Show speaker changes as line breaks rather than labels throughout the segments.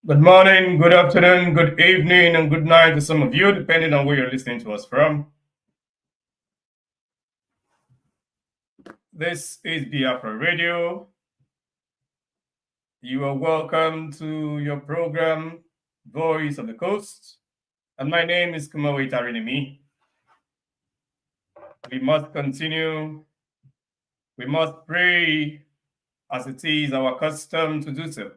Good morning, good afternoon, good evening, and good night to some of you, depending on where you're listening to us from. This is Biafra Radio. You are welcome to your program, Voice of the Coast. And my name is Kimiowei, Tari, Nemi. We must continue. We must pray as it is our custom to do so.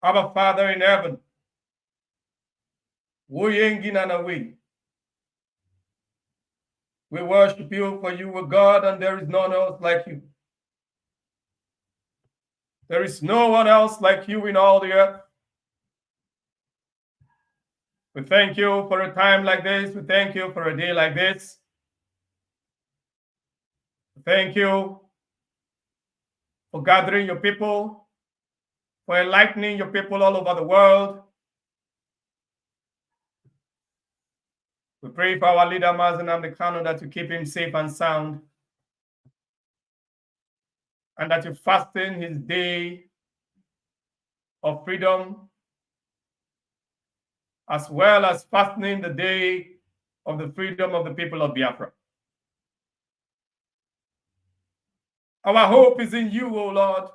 Our Father in heaven, we worship you, for you are God, and there is none else like you. There is no one else like you in all the earth. We thank you for a time like this. We thank you for a day like this. Thank you for gathering your people, for enlightening your people all over the world. We pray for our leader, Mazi, that you keep him safe and sound, and that you fasten his day of freedom, as well as fastening the day of the freedom of the people of Biafra. Our hope is in you, O Lord.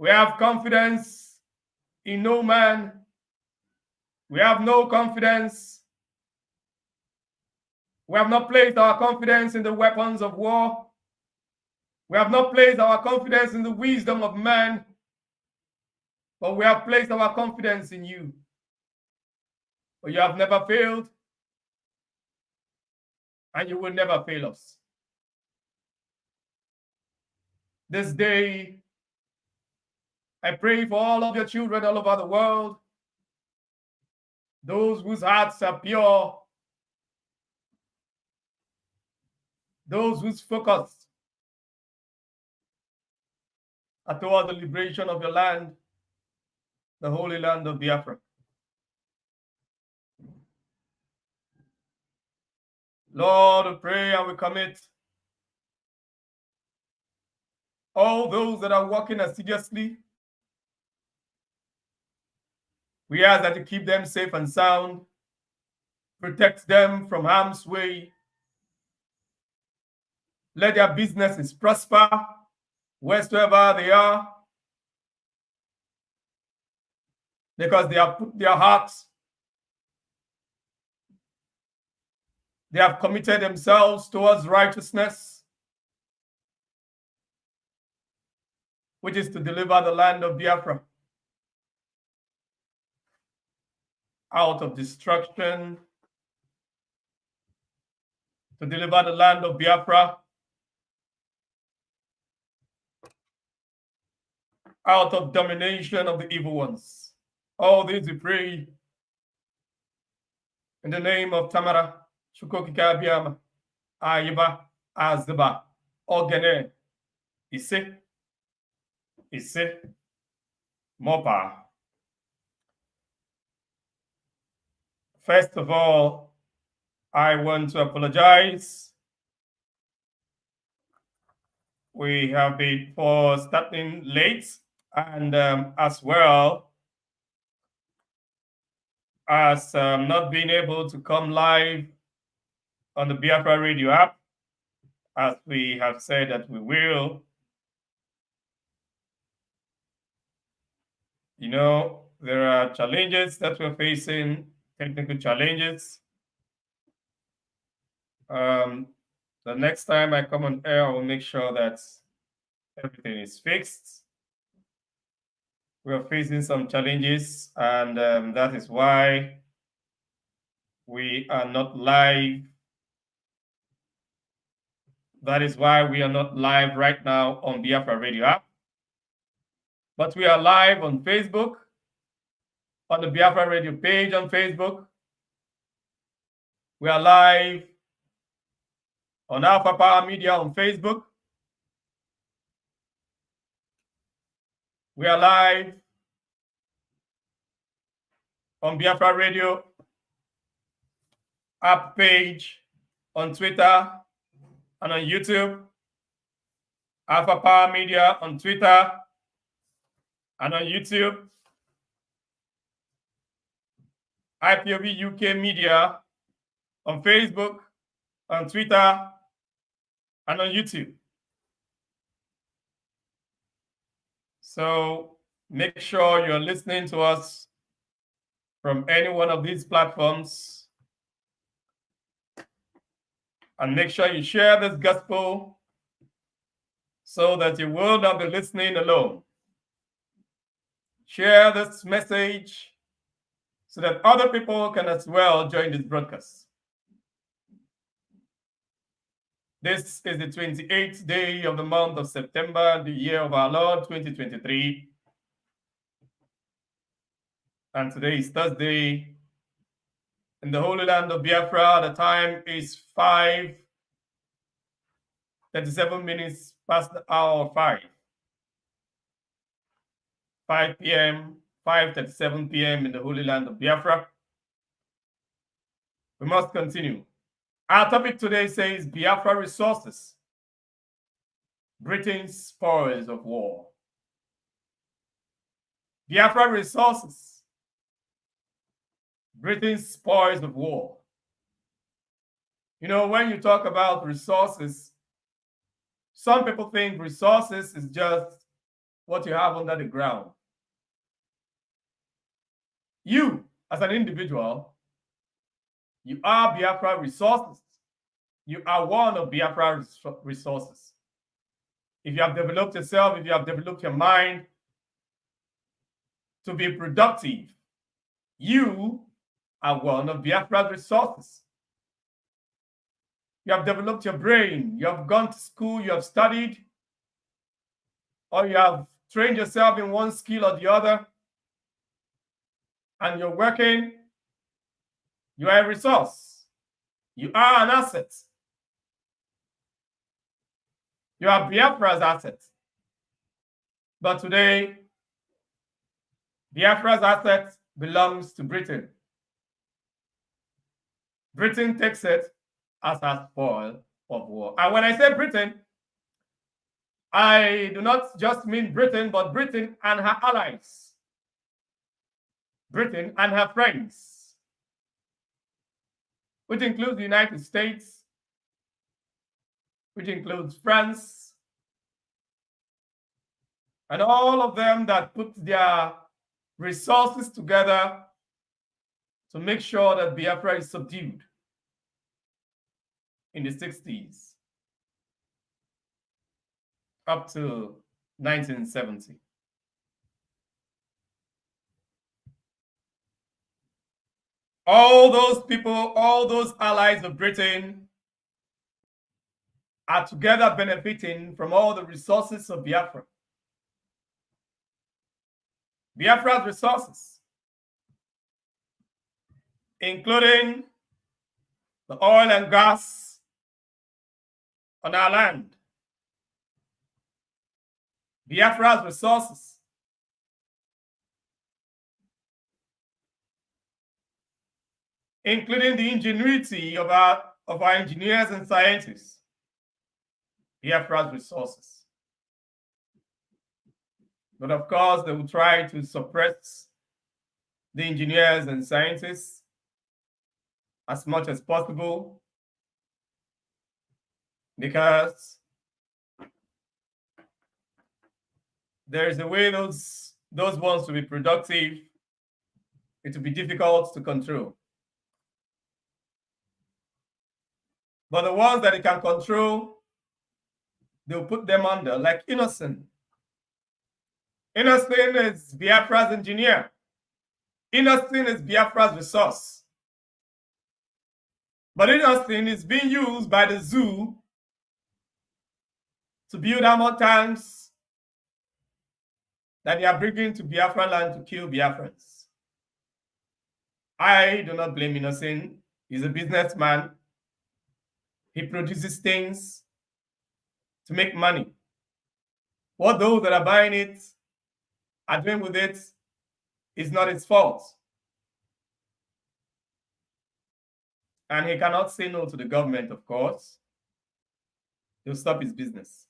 We have confidence in no man. We have no confidence. We have not placed our confidence in the weapons of war. We have not placed our confidence in the wisdom of man, but we have placed our confidence in you. For you have never failed, and you will never fail us. This day, I pray for all of your children all over the world, those whose hearts are pure, those whose focus are toward the liberation of your land, the holy land of Biafra. Lord, we pray and we commit all those that are working assiduously. We ask that you keep them safe and sound, protect them from harm's way. Let their businesses prosper wheresoever they are, because they have put their hearts, they have committed themselves towards righteousness, which is to deliver the land of Biafra out of destruction, to deliver the land of Biafra out of domination of the evil ones. All this we pray in the name of Tamara, Shukokika Biama, Ayaba, Azaba, Ogene, Ise, Mopa. First of all, I want to apologize. We have been for starting late, and as well as not being able to come live on the Biafra Radio app, as we have said that we will. You know, there are challenges that we're facing, technical challenges. The next time I come on air, I will make sure that everything is fixed. We are facing some challenges, and that is why we are not live. That is why we are not live right now on Biafra Radio app. But we are live on Facebook, on the Biafra Radio page on Facebook. We are live on Alpha Power Media on Facebook. We are live on Biafra Radio app page on Twitter and on YouTube. Alpha Power Media on Twitter and on YouTube. IPOB UK Media on Facebook, on Twitter, and on YouTube. So make sure you're listening to us from any one of these platforms. And make sure you share this gospel so that you will not be listening alone. Share this message so that other people can as well join this broadcast. This is the 28th day of the month of September, the year of our Lord 2023. And today is Thursday. In the Holy Land of Biafra, the time is 5:37 minutes past the hour of 5 p.m., 5:37 p.m. in the Holy Land of Biafra. We must continue. Our topic today says Biafra resources, Britain's spoils of war. Biafra resources, Britain's spoils of war. You know, when you talk about resources, some people think resources is just what you have under the ground. You, as an individual, you are Biafra resources. You are one of Biafra resources. If you have developed yourself, if you have developed your mind to be productive, you are one of Biafra's resources. You have developed your brain, you have gone to school, you have studied, or you have trained yourself in one skill or the other, and you're working, you are a resource. You are an asset. You are Biafra's asset. But today, Biafra's asset belongs to Britain. Britain takes it as a spoil of war. And when I say Britain, I do not just mean Britain, but Britain and her allies. Britain and her friends, which includes the United States, which includes France, and all of them that put their resources together to make sure that Biafra is subdued in the 60s up to 1970. All those people, all those allies of Britain are together benefiting from all the resources of Biafra. Biafra's resources, including the oil and gas on our land. Biafra's resources, including the ingenuity of our engineers and scientists. Biafra's resources. But of course, they will try to suppress the engineers and scientists as much as possible because there is a way those ones to be productive, it will be difficult to control. But the ones that they can control, they'll put them under, like Innocent. Innocent is Biafra's engineer. Innocent is Biafra's resource. But Innocent is being used by the zoo to build armor tanks that they are bringing to Biafra land to kill Biafrans. I do not blame Innocent. He's a businessman. He produces things to make money. What those that are buying it are doing with it is not his fault. And he cannot say no to the government, of course. He'll stop his business.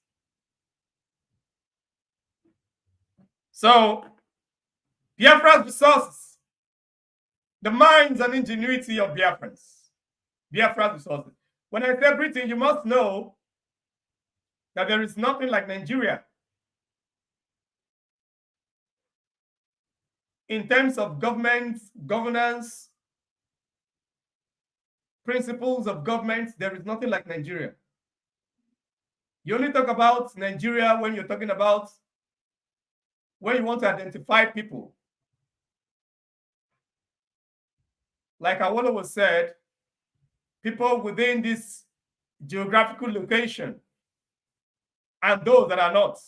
So, Biafra's resources, the minds and ingenuity of Biafrans, Biafra's resources. When I say Britain, you must know that there is nothing like Nigeria in terms of government, governance, principles of government. There is nothing like Nigeria. You only talk about Nigeria when you're talking about when you want to identify people. Like Awolowo said, people within this geographical location and those that are not.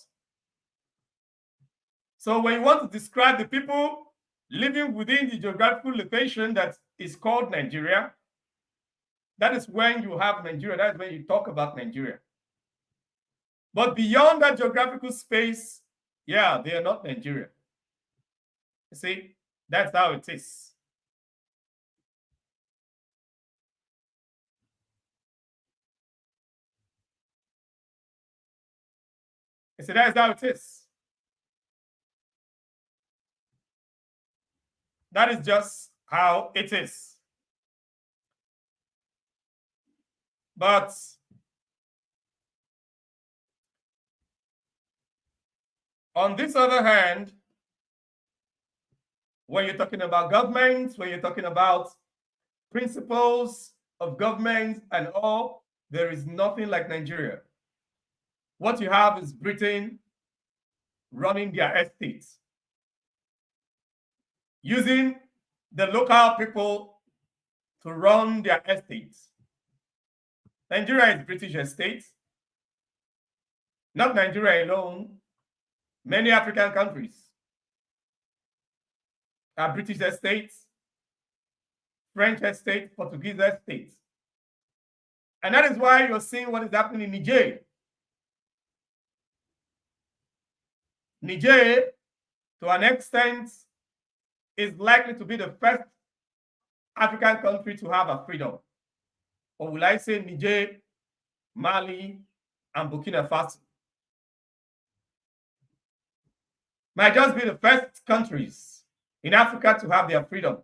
So when you want to describe the people living within the geographical location that is called Nigeria, that is when you have Nigeria. That is when you talk about Nigeria. But beyond that geographical space, yeah, they are not Nigeria. You see, that's how it is. You see, that's how it is. That is just how it is. But on this other hand, when you're talking about government, when you're talking about principles of government and all, there is nothing like Nigeria. What you have is Britain running their estates, using the local people to run their estates. Nigeria is British estate. Not Nigeria alone. Many African countries are British estates, French estates, Portuguese estates. And that is why you're seeing what is happening in Niger. Niger, to an extent, is likely to be the first African country to have a freedom. Or will I say Niger, Mali, and Burkina Faso? Might just be the first countries in Africa to have their freedom.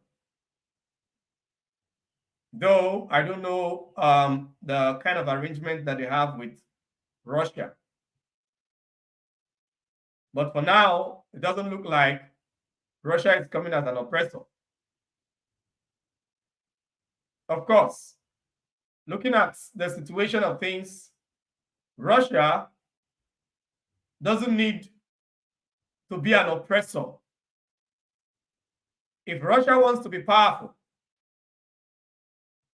Though I don't know the kind of arrangement that they have with Russia. But for now, it doesn't look like Russia is coming as an oppressor. Of course, looking at the situation of things, Russia doesn't need to be an oppressor. If Russia wants to be powerful,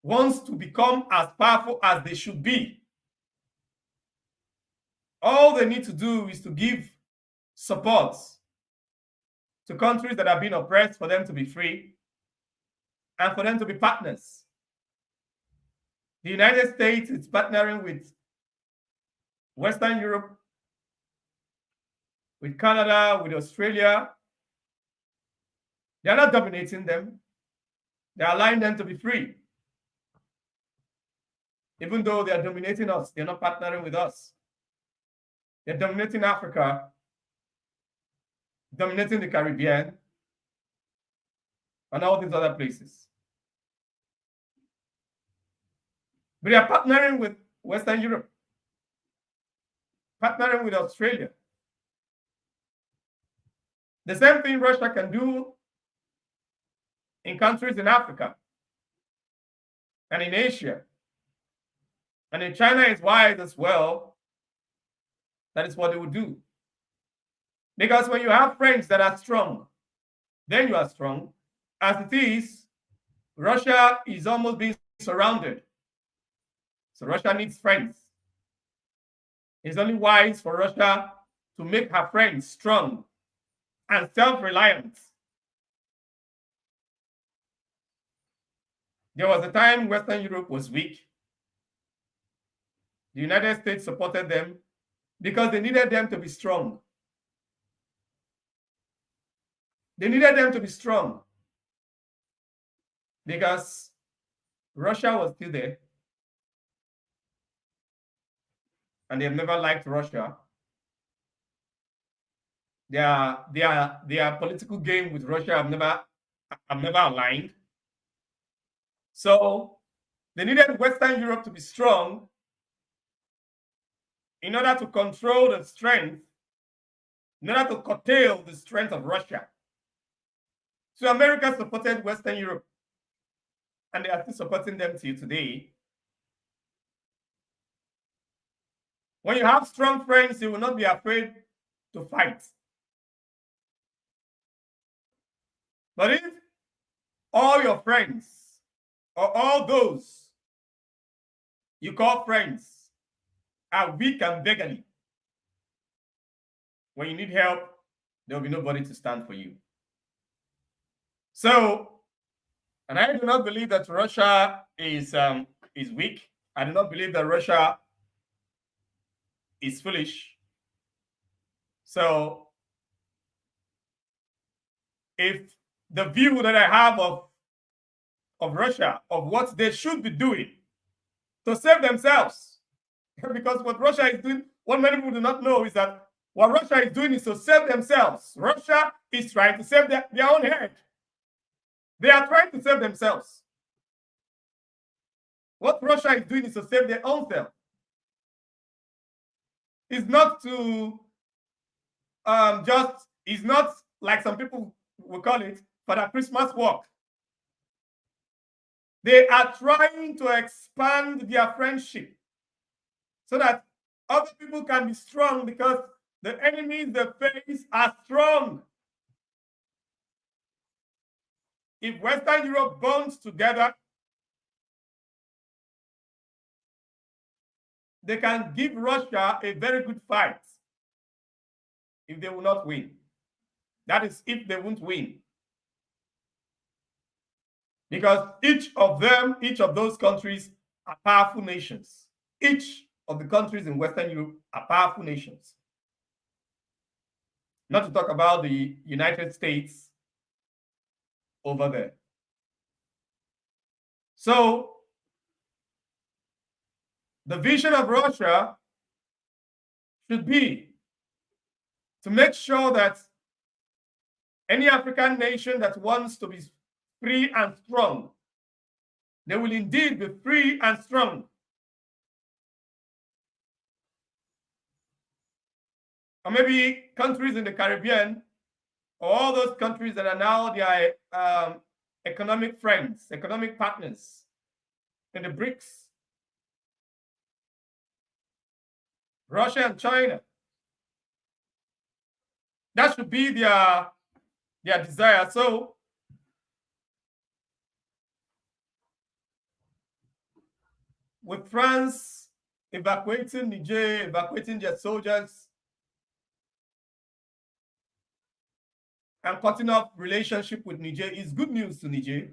wants to become as powerful as they should be, all they need to do is to give support to countries that have been oppressed for them to be free and for them to be partners. The United States is partnering with Western Europe, with Canada, with Australia. They're not dominating them. They're allowing them to be free. Even though they're dominating us, they're not partnering with us. They're dominating Africa, dominating the Caribbean, and all these other places. But they are partnering with Western Europe, partnering with Australia. The same thing Russia can do in countries in Africa and in Asia. And in China is wide as well. That is what they would do. Because when you have friends that are strong, then you are strong. As it is, Russia is almost being surrounded. So Russia needs friends. It's only wise for Russia to make her friends strong and self-reliant. There was a time Western Europe was weak. The United States supported them because they needed them to be strong. They needed them to be strong because Russia was still there. And they've never liked Russia. their political game with Russia have never aligned. So they needed Western Europe to be strong in order to control the strength, in order to curtail the strength of Russia. So America supported Western Europe, and they are still supporting them till today. When you have strong friends, you will not be afraid to fight. But if all your friends, or all those you call friends, are weak and beggarly, when you need help, there will be nobody to stand for you. So, and I do not believe that Russia is weak. I do not believe that Russia is foolish. So, if the view that I have of Russia, of what they should be doing to save themselves, because what Russia is doing, what many people do not know is that what Russia is doing is to save themselves. Russia is trying to save their own head. They are trying to save themselves. What Russia is doing is to save their own self. It's not to it's not like some people will call it for the Christmas walk. They are trying to expand their friendship so that other people can be strong, because the enemies they face are strong. If Western Europe bonds together, they can give Russia a very good fight if they will not win. That is, if they won't win. Because each of those countries are powerful nations. Each of the countries in Western Europe are powerful nations. Not to talk about the United States over there. So, the vision of Russia should be to make sure that any African nation that wants to be free and strong, they will indeed be free and strong. Or maybe countries in the Caribbean, or all those countries that are now their economic friends, economic partners in the BRICS, Russia and China. That should be their desire. So, with France evacuating Niger, evacuating their soldiers, and cutting off relationship with Niger is good news to Niger.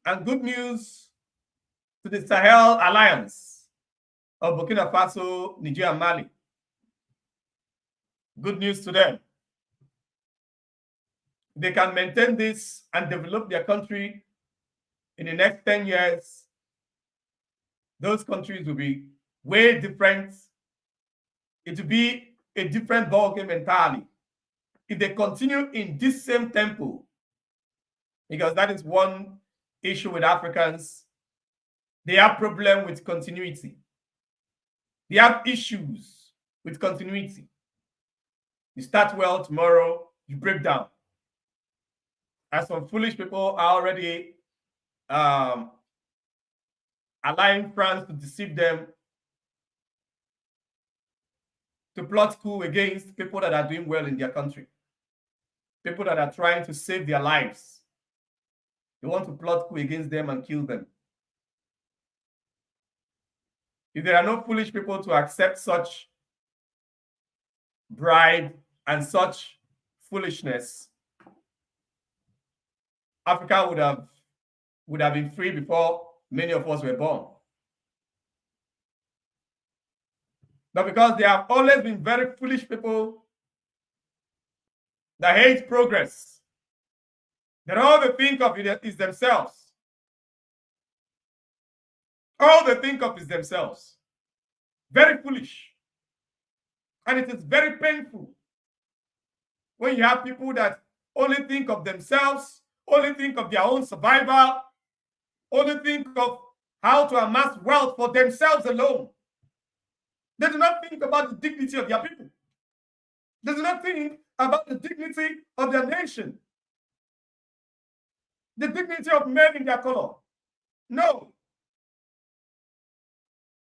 And good news to the Sahel Alliance of Burkina Faso, Niger, and Mali. Good news to them. They can maintain this and develop their country in the next 10 years. Those countries will be way different. It will be a different ballgame entirely if they continue in this same tempo, because that is one issue with Africans. They have problem with continuity. They have issues with continuity. You start well, tomorrow you break down. As some foolish people are already allowing France to deceive them, to plot coup against people that are doing well in their country, people that are trying to save their lives. They want to plot coup against them and kill them. If there are no foolish people to accept such bribe and such foolishness, Africa would have been free before many of us were born. But because there have always been very foolish people that hate progress, that all they think of is themselves. All they think of is themselves. Very foolish. And it is very painful when you have people that only think of themselves, only think of their own survival, only think of how to amass wealth for themselves alone. They do not think about the dignity of their people. They do not think about the dignity of their nation, the dignity of men in their color. No.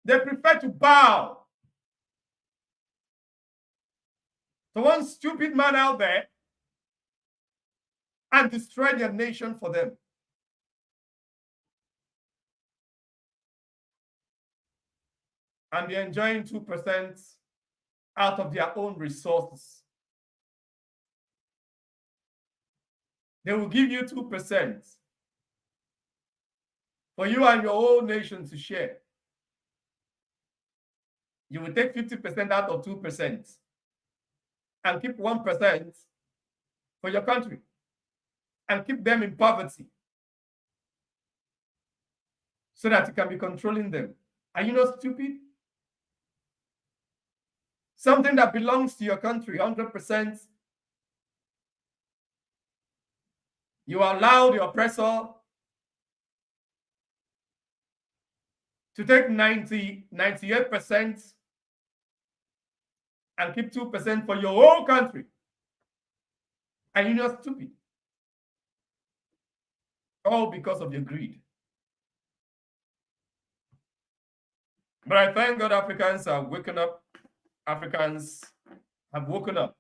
They prefer to bow to one stupid man out there and destroy their nation for them. And they're enjoying 2% out of their own resources. They will give you 2% for you and your whole nation to share. You will take 50% out of 2% and keep 1% for your country and keep them in poverty so that you can be controlling them. Are you not stupid? Something that belongs to your country, 100%, you allow the oppressor to take 98% and keep 2% for your whole country. And you're not stupid. All because of your greed. But I thank God Africans are waking up. Africans have woken up.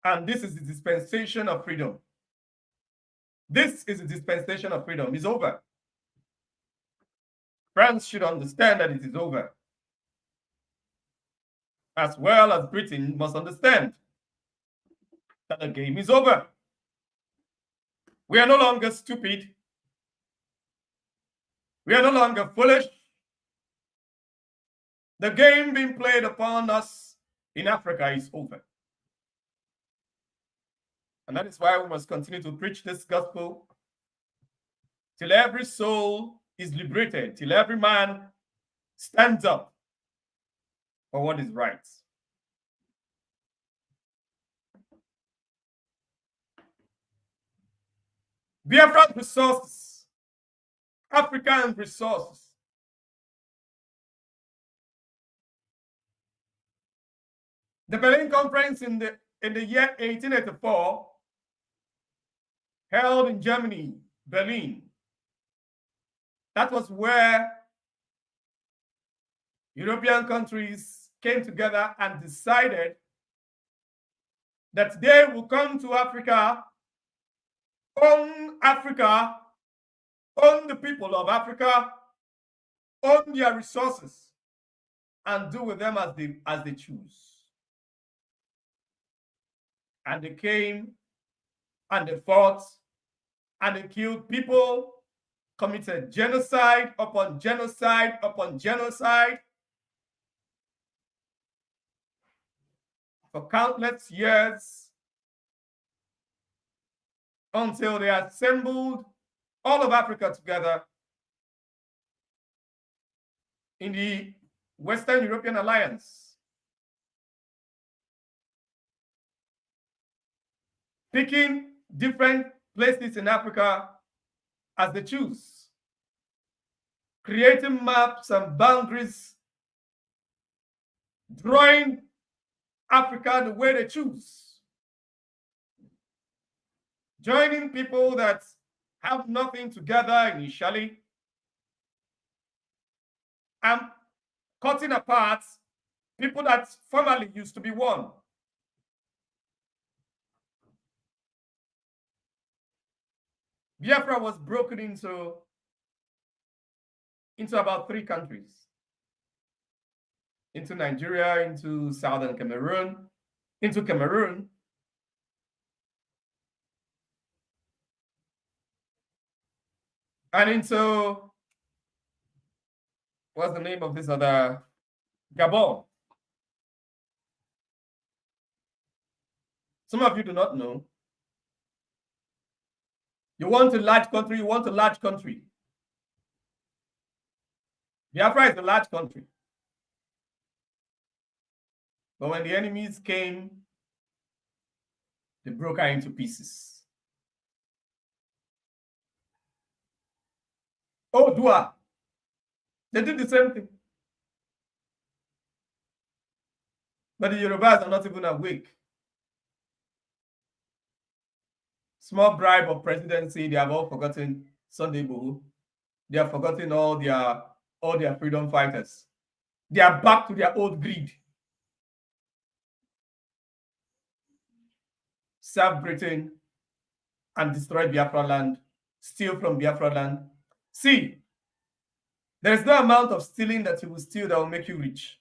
And this is the dispensation of freedom. This is the dispensation of freedom. It's over. France should understand that it is over. As well as Britain must understand that the game is over. We are no longer stupid. We are no longer foolish. The game being played upon us in Africa is over. And that is why we must continue to preach this gospel till every soul is liberated, till every man stands up for what is right. Biafra resources, African resources. The Berlin Conference in the year 1884, held in Germany, Berlin. That was where European countries came together and decided that they will come to Africa, own the people of Africa, own their resources, and do with them as they choose. And they came and they fought and they killed people, committed genocide upon genocide upon genocide for countless years until they assembled all of Africa together in the Western European Alliance. Picking different places in Africa as they choose, creating maps and boundaries, drawing Africa the way they choose, joining people that have nothing together initially, and cutting apart people that formerly used to be one. Biafra was broken into about 3 countries. Into Nigeria, into southern Cameroon, into Cameroon, and into, what's the name of this other? Gabon. Some of you do not know. You want a large country, you want a large country. Biafra is a large country. But when the enemies came, they broke her into pieces. Odua, they did the same thing. But the Yorubas are not even awake. Small bribe of presidency, they have all forgotten Sunday Igboho. They have forgotten all their freedom fighters. They are back to their old greed. Serve Britain and destroy Biafra land, steal from Biafra land. See, there is no amount of stealing that you will steal that will make you rich.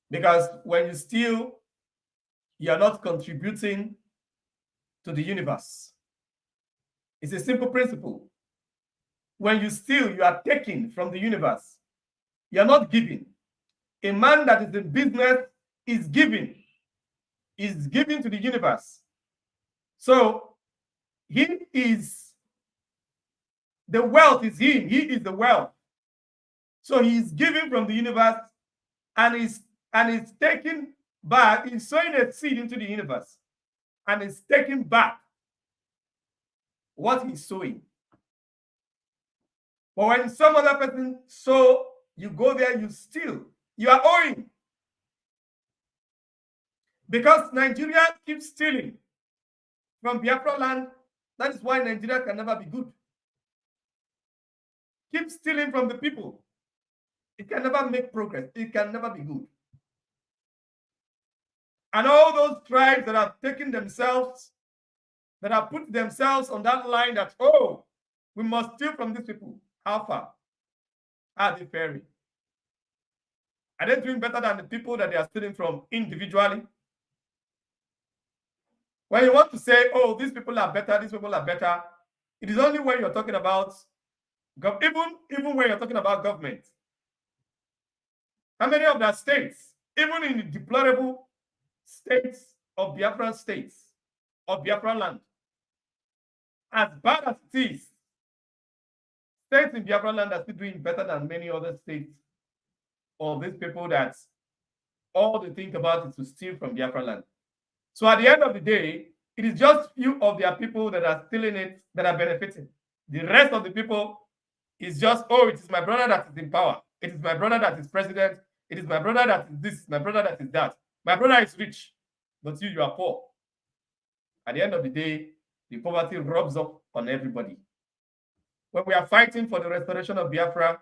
Because when you steal, you are not contributing to the universe. It's a simple principle. When you steal, you are taking from the universe. You are not giving. A man that is in business is giving. Is giving to the universe. So he is, the wealth is him. He is the wealth. So he is giving from the universe and is taking back, he's sowing a seed into the universe and is taking back what he's sowing. But when some other person sow, you go there, you steal. You are owing. Because Nigeria keeps stealing from Biafra land, that is why Nigeria can never be good. Keep stealing from the people. It can never make progress. It can never be good. And all those tribes that have taken themselves, that have put themselves on that line that, oh, we must steal from these people. How far are they faring? Are they doing better than the people that they are stealing from individually? When you want to say, oh, these people are better, these people are better, it is only when you're talking about, even when you're talking about government. How many of the states, even in the deplorable states of Biafran states, of Biafra land, as bad as it is, states in Biafra land are still doing better than many other states of these people that all they think about is to steal from Biafra land. So at the end of the day, it is just few of their people that are stealing it that are benefiting. The rest of the people is just, oh, it is my brother that is in power. It is my brother that is president. It is my brother that is this, my brother that is that. My brother is rich, but you are poor. At the end of the day, the poverty rubs off on everybody. When we are fighting for the restoration of Biafra,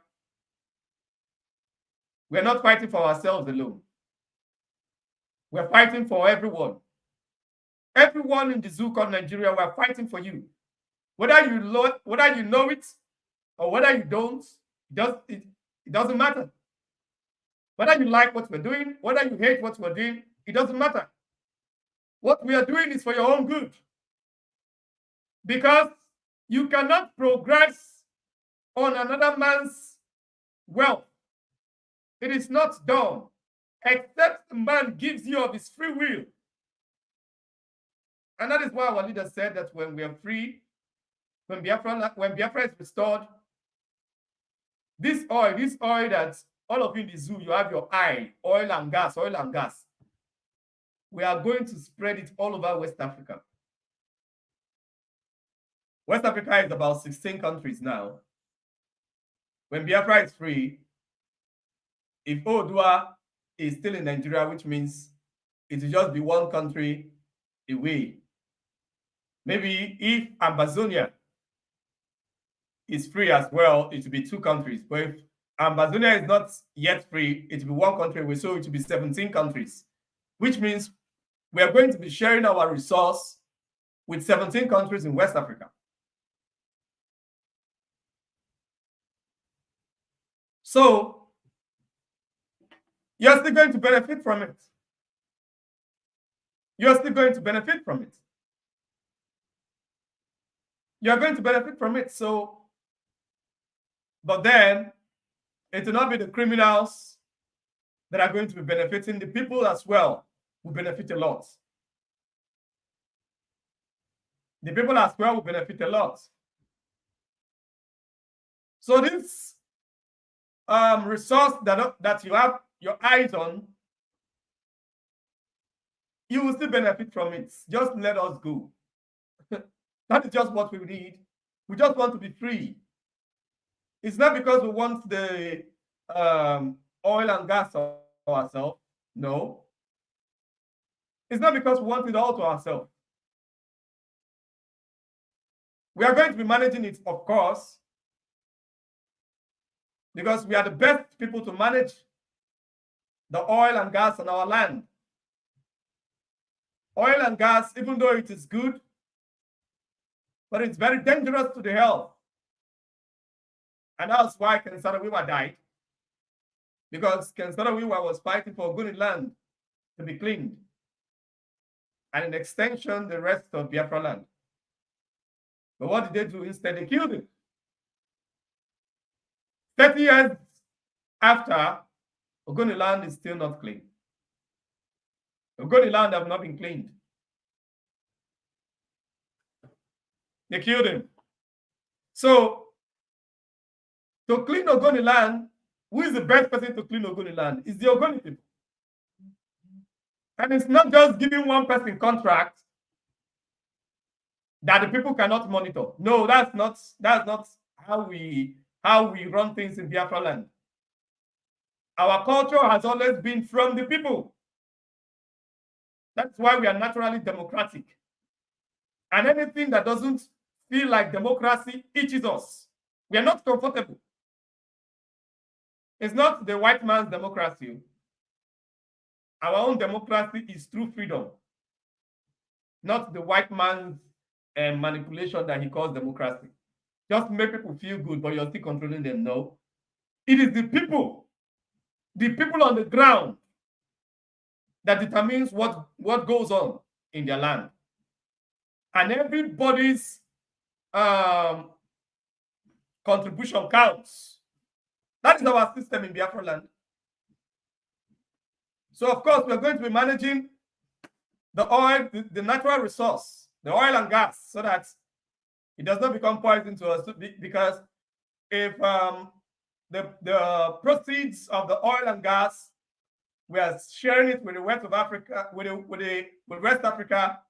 we are not fighting for ourselves alone. We are fighting for everyone. Everyone in the zoo called Nigeria, we are fighting for you. Whether you know it or whether you don't, it doesn't matter. Whether you like what we're doing, whether you hate what we're doing, it doesn't matter. What we are doing is for your own good. Because you cannot progress on another man's wealth. It is not done, except the man gives you of his free will. And that is why our leader said that when we are free, when Biafra is restored, this oil that all of you in the zoo, you have your eye, oil and gas. We are going to spread it all over West Africa. West Africa is about 16 countries now. When Biafra is free, if Odua is still in Nigeria, which means it will just be one country away. Maybe if Amazonia is free as well, it will be two countries. But if Amazonia is not yet free, it will be one country away, so it will be 17 countries, which means we are going to be sharing our resource with 17 countries in West Africa. So you're still going to benefit from it. You're still going to benefit from it. You're going to benefit from it. So, but then it will not be the criminals that are going to be benefiting. The people as well will benefit a lot. The people as well will benefit a lot. So this resource that you have your eyes on, you will still benefit from it. Just let us go. That is just what we need. We just want to be free. It's not because we want the oil and gas to ourselves. No. It's not because we want it all to ourselves. We are going to be managing it, of course, because we are the best people to manage the oil and gas on our land. Oil and gas, even though it is good, but it's very dangerous to the health. And that's why Ken Saro-Wiwa died, because Ken Saro-Wiwa was fighting for Ogoni land to be cleaned, and in extension, the rest of Biafra land. But what did they do instead? They killed him. 30 years after, Ogoni land is still not clean. Ogoni land have not been cleaned. They killed him. So, to clean Ogoni land, who is the best person to clean Ogoni land? It's the Ogoni people. And it's not just giving one person contract that the people cannot monitor. No, that's not how we run things in Biafra land. Our culture has always been from the people. That's why we are naturally democratic. And anything that doesn't feel like democracy itches us. We are not comfortable. It's not the white man's democracy. Our own democracy is through freedom, not the white man's manipulation that he calls democracy. Just make people feel good, but you're still controlling them. No. It is the people on the ground that determines what goes on in their land. And everybody's contribution counts. That is our system in Biafra land. So, of course, we're going to be managing the oil, the natural resource, the oil and gas, so that it does not become poison to us. Because if the proceeds of the oil and gas, we are sharing it with the West of Africa, with West Africa.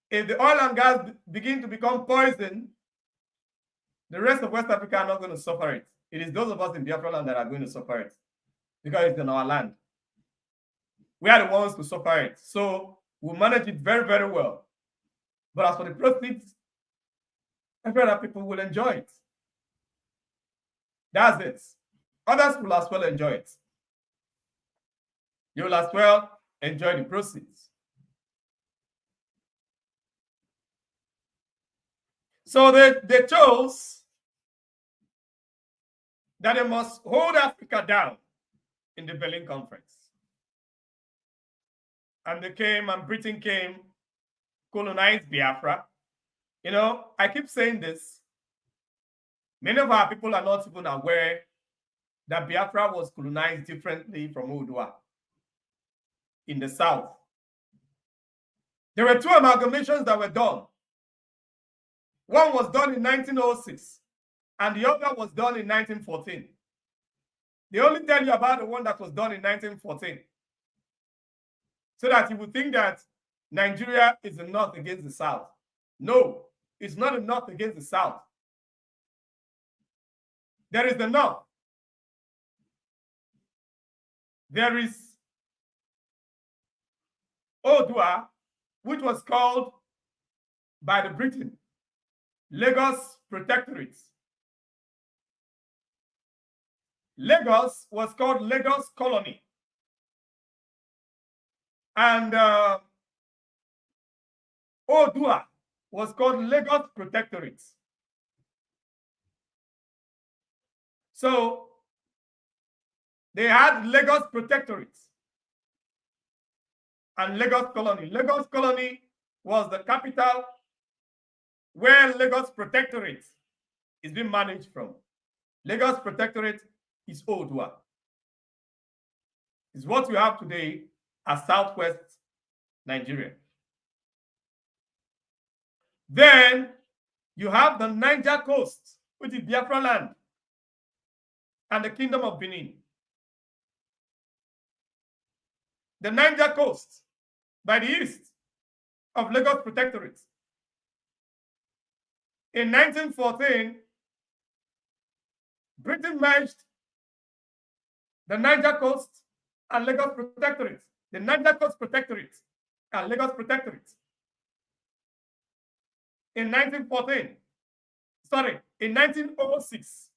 If the oil and gas begin to become poison, the rest of West Africa are not going to suffer it. It is those of us in Biafra land that are going to suffer it, because it's in our land. We are the ones to suffer it. So we'll manage it very, very well. But as for the proceeds, every other people will enjoy it. That's it. Others will as well enjoy it. You will as well enjoy the proceeds. So they chose that they must hold Africa down in the Berlin Conference. And they came, and Britain came, colonized Biafra. You know, I keep saying this. Many of our people are not even aware that Biafra was colonized differently from Oodua in the south. There were two amalgamations that were done. One was done in 1906, and the other was done in 1914. They only tell you about the one that was done in 1914, so that you would think that Nigeria is the north against the south. No, it's not the north against the south. There is the north. There is Oodua, which was called by the Britain Lagos Protectorate. Lagos was called Lagos Colony. And Oodua was called Lagos Protectorate. So they had Lagos Protectorate and Lagos Colony. Lagos Colony was the capital where Lagos Protectorate is being managed from. Lagos Protectorate is Oodua. It's what you have today as Southwest Nigeria. Then you have the Niger coast, which is Biafra land, and the Kingdom of Benin. the Niger coast by the east of Lagos Protectorate. In 1914, Britain merged the Niger coast and Lagos Protectorate, the Niger Coast Protectorate and Lagos Protectorate. In 1914, in 1906,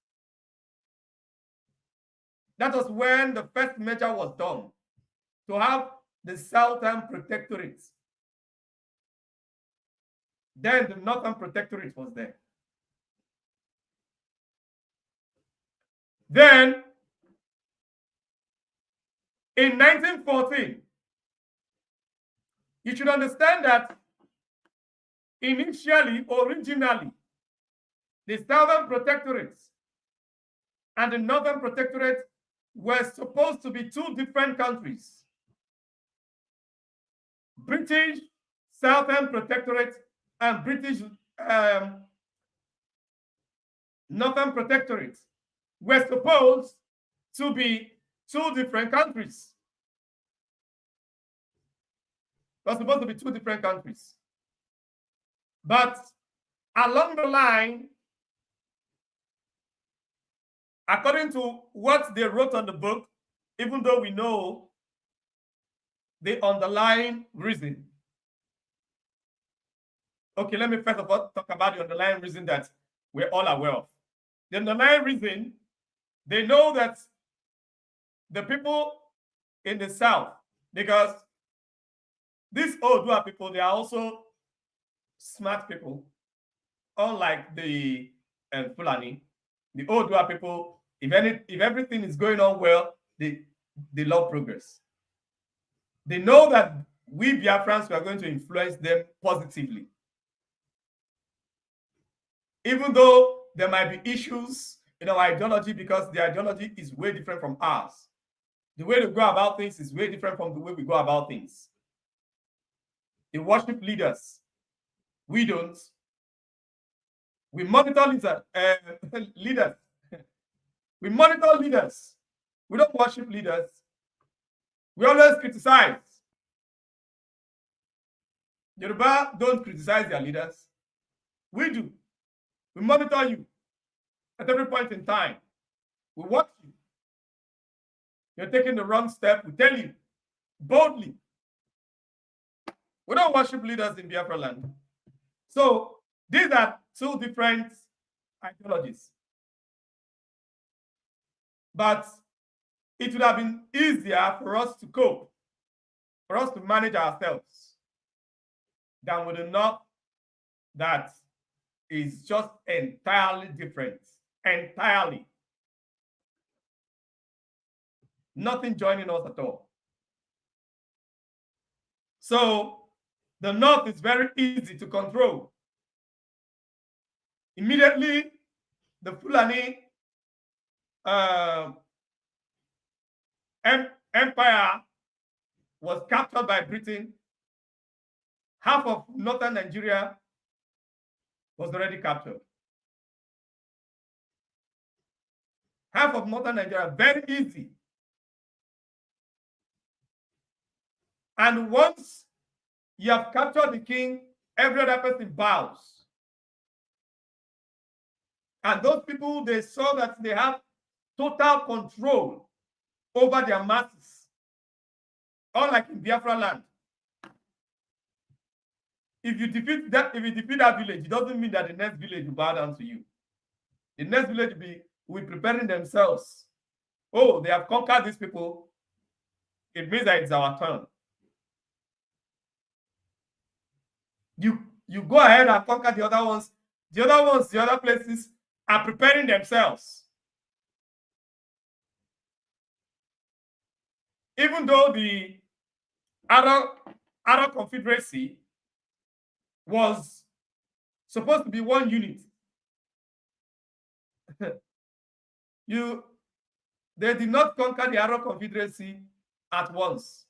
that was when the first measure was done to have the Southern Protectorate. Then the Northern Protectorate was there. Then, in 1914, you should understand that originally, the Southern Protectorate and the Northern Protectorate were supposed to be two different countries. British Southern Protectorate and British Northern Protectorate were supposed to be two different countries. Were supposed to be two different countries. But along the line, according to what they wrote on the book, even though we know the underlying reason. Okay, let me first of all talk about the underlying reason that we're all aware of. The underlying reason, they know that the people in the South, because these Odua people, they are also smart people, unlike the Fulani. The Odua people, if everything is going on well, they love progress. They know that we Biafrans are going to influence them positively. Even though there might be issues in our ideology, because the ideology is way different from ours. The way to go about things is way different from the way we go about things. They worship leaders. We don't. We monitor leaders. We monitor leaders. We don't worship leaders. We always criticize. Yoruba don't criticize their leaders. We do. We monitor you at every point in time. We watch you. You're taking the wrong step. We tell you boldly. We don't worship leaders in Biafra land. So these are two different ideologies. But it would have been easier for us to cope, for us to manage ourselves, than with the North that is just entirely different. Entirely. Nothing joining us at all. So the North is very easy to control. Immediately, the Fulani empire was captured by Britain. Half of northern Nigeria was already captured. Half of northern Nigeria, very easy. And once you have captured the king, every other person bows. And those people, they saw that they have total control over their masses. Unlike in Biafra land. If you defeat that village, it doesn't mean that the next village will bow down to you. The next village will be preparing themselves. Oh, they have conquered these people. It means that it's our turn. You go ahead and conquer the other ones. The other places are preparing themselves. Even though the Arab Confederacy was supposed to be one unit, they did not conquer the Arab Confederacy at once.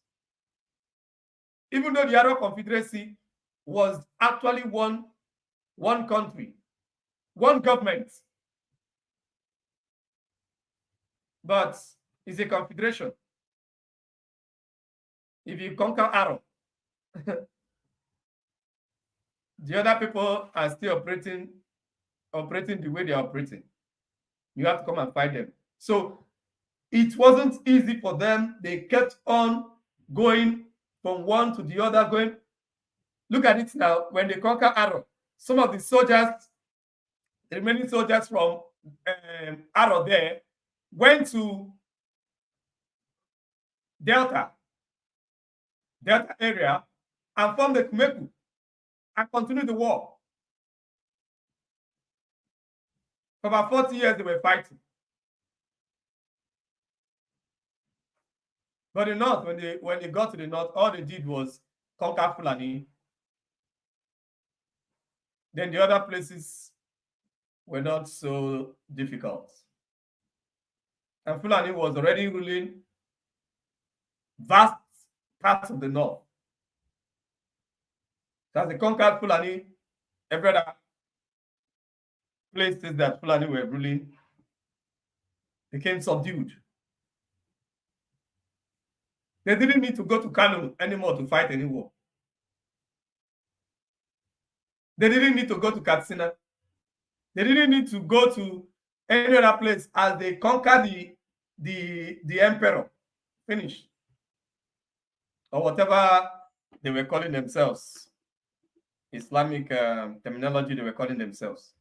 Even though the Arab Confederacy was actually one country, one government, but it's a confederation. If you conquer Aro, the other people are still operating the way they are operating. You have to come and fight them. So it wasn't easy for them. They kept on going from one to the other, going. Look at it now. When they conquer Aro, some of the soldiers, the remaining soldiers from Aro there, went to Delta area, and formed the Kumeku and continued the war. For about 40 years, they were fighting. But the north, when they got to the north, all they did was conquer Fulani. Then the other places were not so difficult. And Fulani was already ruling vast parts of the north. As they conquered Fulani, every other places that Fulani were ruling became subdued. They didn't need to go to Kano anymore to fight any war. They didn't need to go to Katsina. They didn't need to go to any other place as they conquered the emperor. Finished. Or whatever they were calling themselves. Islamic terminology they were calling themselves.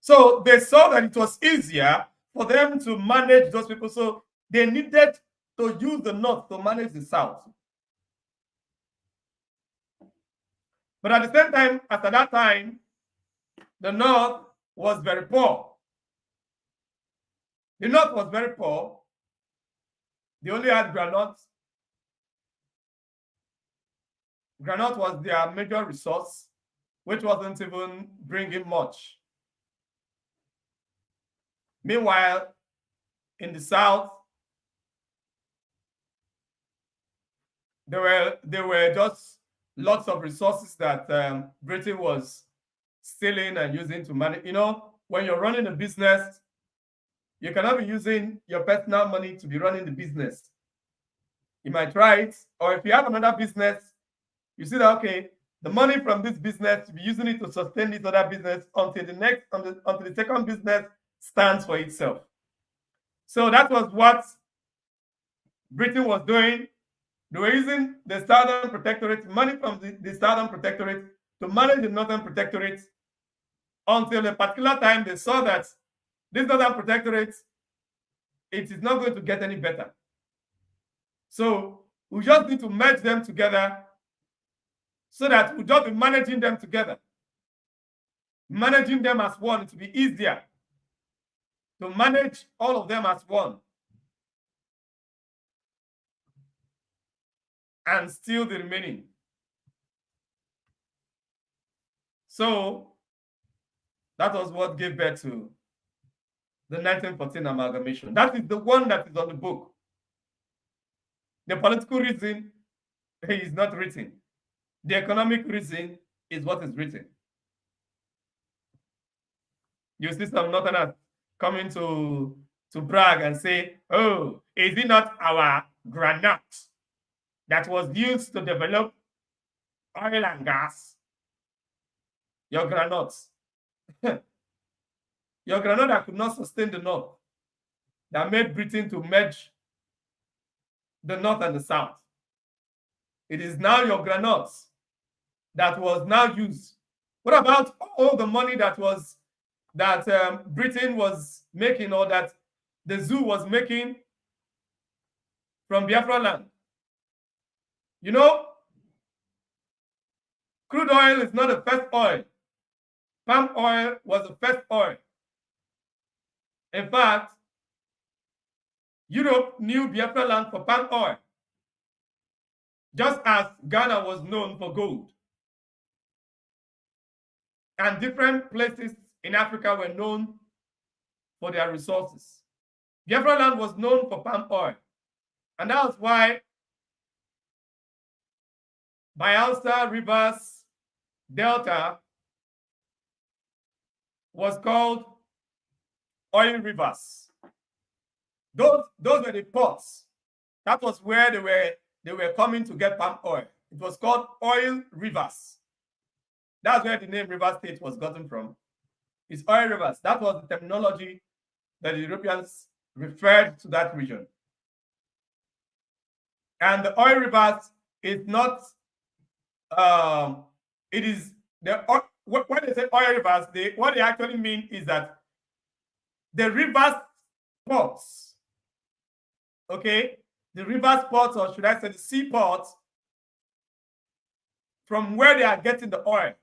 So they saw that it was easier for them to manage those people. So they needed to use the north to manage the south. But at the same time, after that time, the north was very poor. The north was very poor. They only had granite. Granite was their major resource, which wasn't even bringing much. Meanwhile, in the south, there were just lots of resources that Britain was stealing and using to manage. You know, when you're running a business, you cannot be using your personal money to be running the business. You might try it, or if you have another business, you see that, okay, the money from this business, to be using it to sustain this other business until the second business stands for itself. So that was what Britain was doing. They were using the Southern Protectorate, money from the Southern Protectorate to manage the Northern Protectorate until a particular time they saw that this Northern Protectorate, it is not going to get any better. So we just need to merge them together so that we'll just be managing them together. Managing them as one to be easier. To manage all of them as one. And still the remaining. So that was what gave birth to the 1914 amalgamation. That is the one that is on the book. The political reason is not written. The economic reason is what is written. You see some Northerners coming to brag and say, oh, is it not our granite that was used to develop oil and gas? Your granite. Your granite that could not sustain the North, that made Britain to merge the North and the South. It is now your granite that was now used. What about all the money that Britain was making, or that the zoo was making from Biafra land? You know, crude oil is not the first oil. Palm oil was the first oil. In fact, Europe knew Biafra land for palm oil, just as Ghana was known for gold. And different places in Africa were known for their resources. Biafra land was known for palm oil. And that was why Bayelsa Rivers Delta was called oil rivers. Those were the ports. That was where they were they were coming to get palm oil. It was called oil rivers. That's where the name River State was gotten from. It's oil rivers. That was the terminology that the Europeans referred to that region. And the oil rivers is not, it is, when they say oil rivers, what they actually mean is that the rivers ports, okay, the rivers ports, or should I say the seaports, from where they are getting the oil.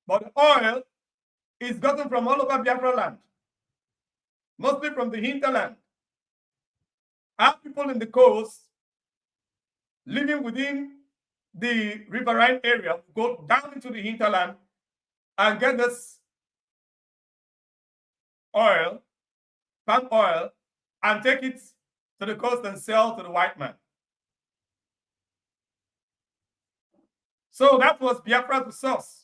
But the oil is gotten from all over Biafra land, mostly from the hinterland. Our people in the coast living within the riverine area go down into the hinterland and get this oil, palm oil, and take it to the coast and sell to the white man. So that was Biafra's resource.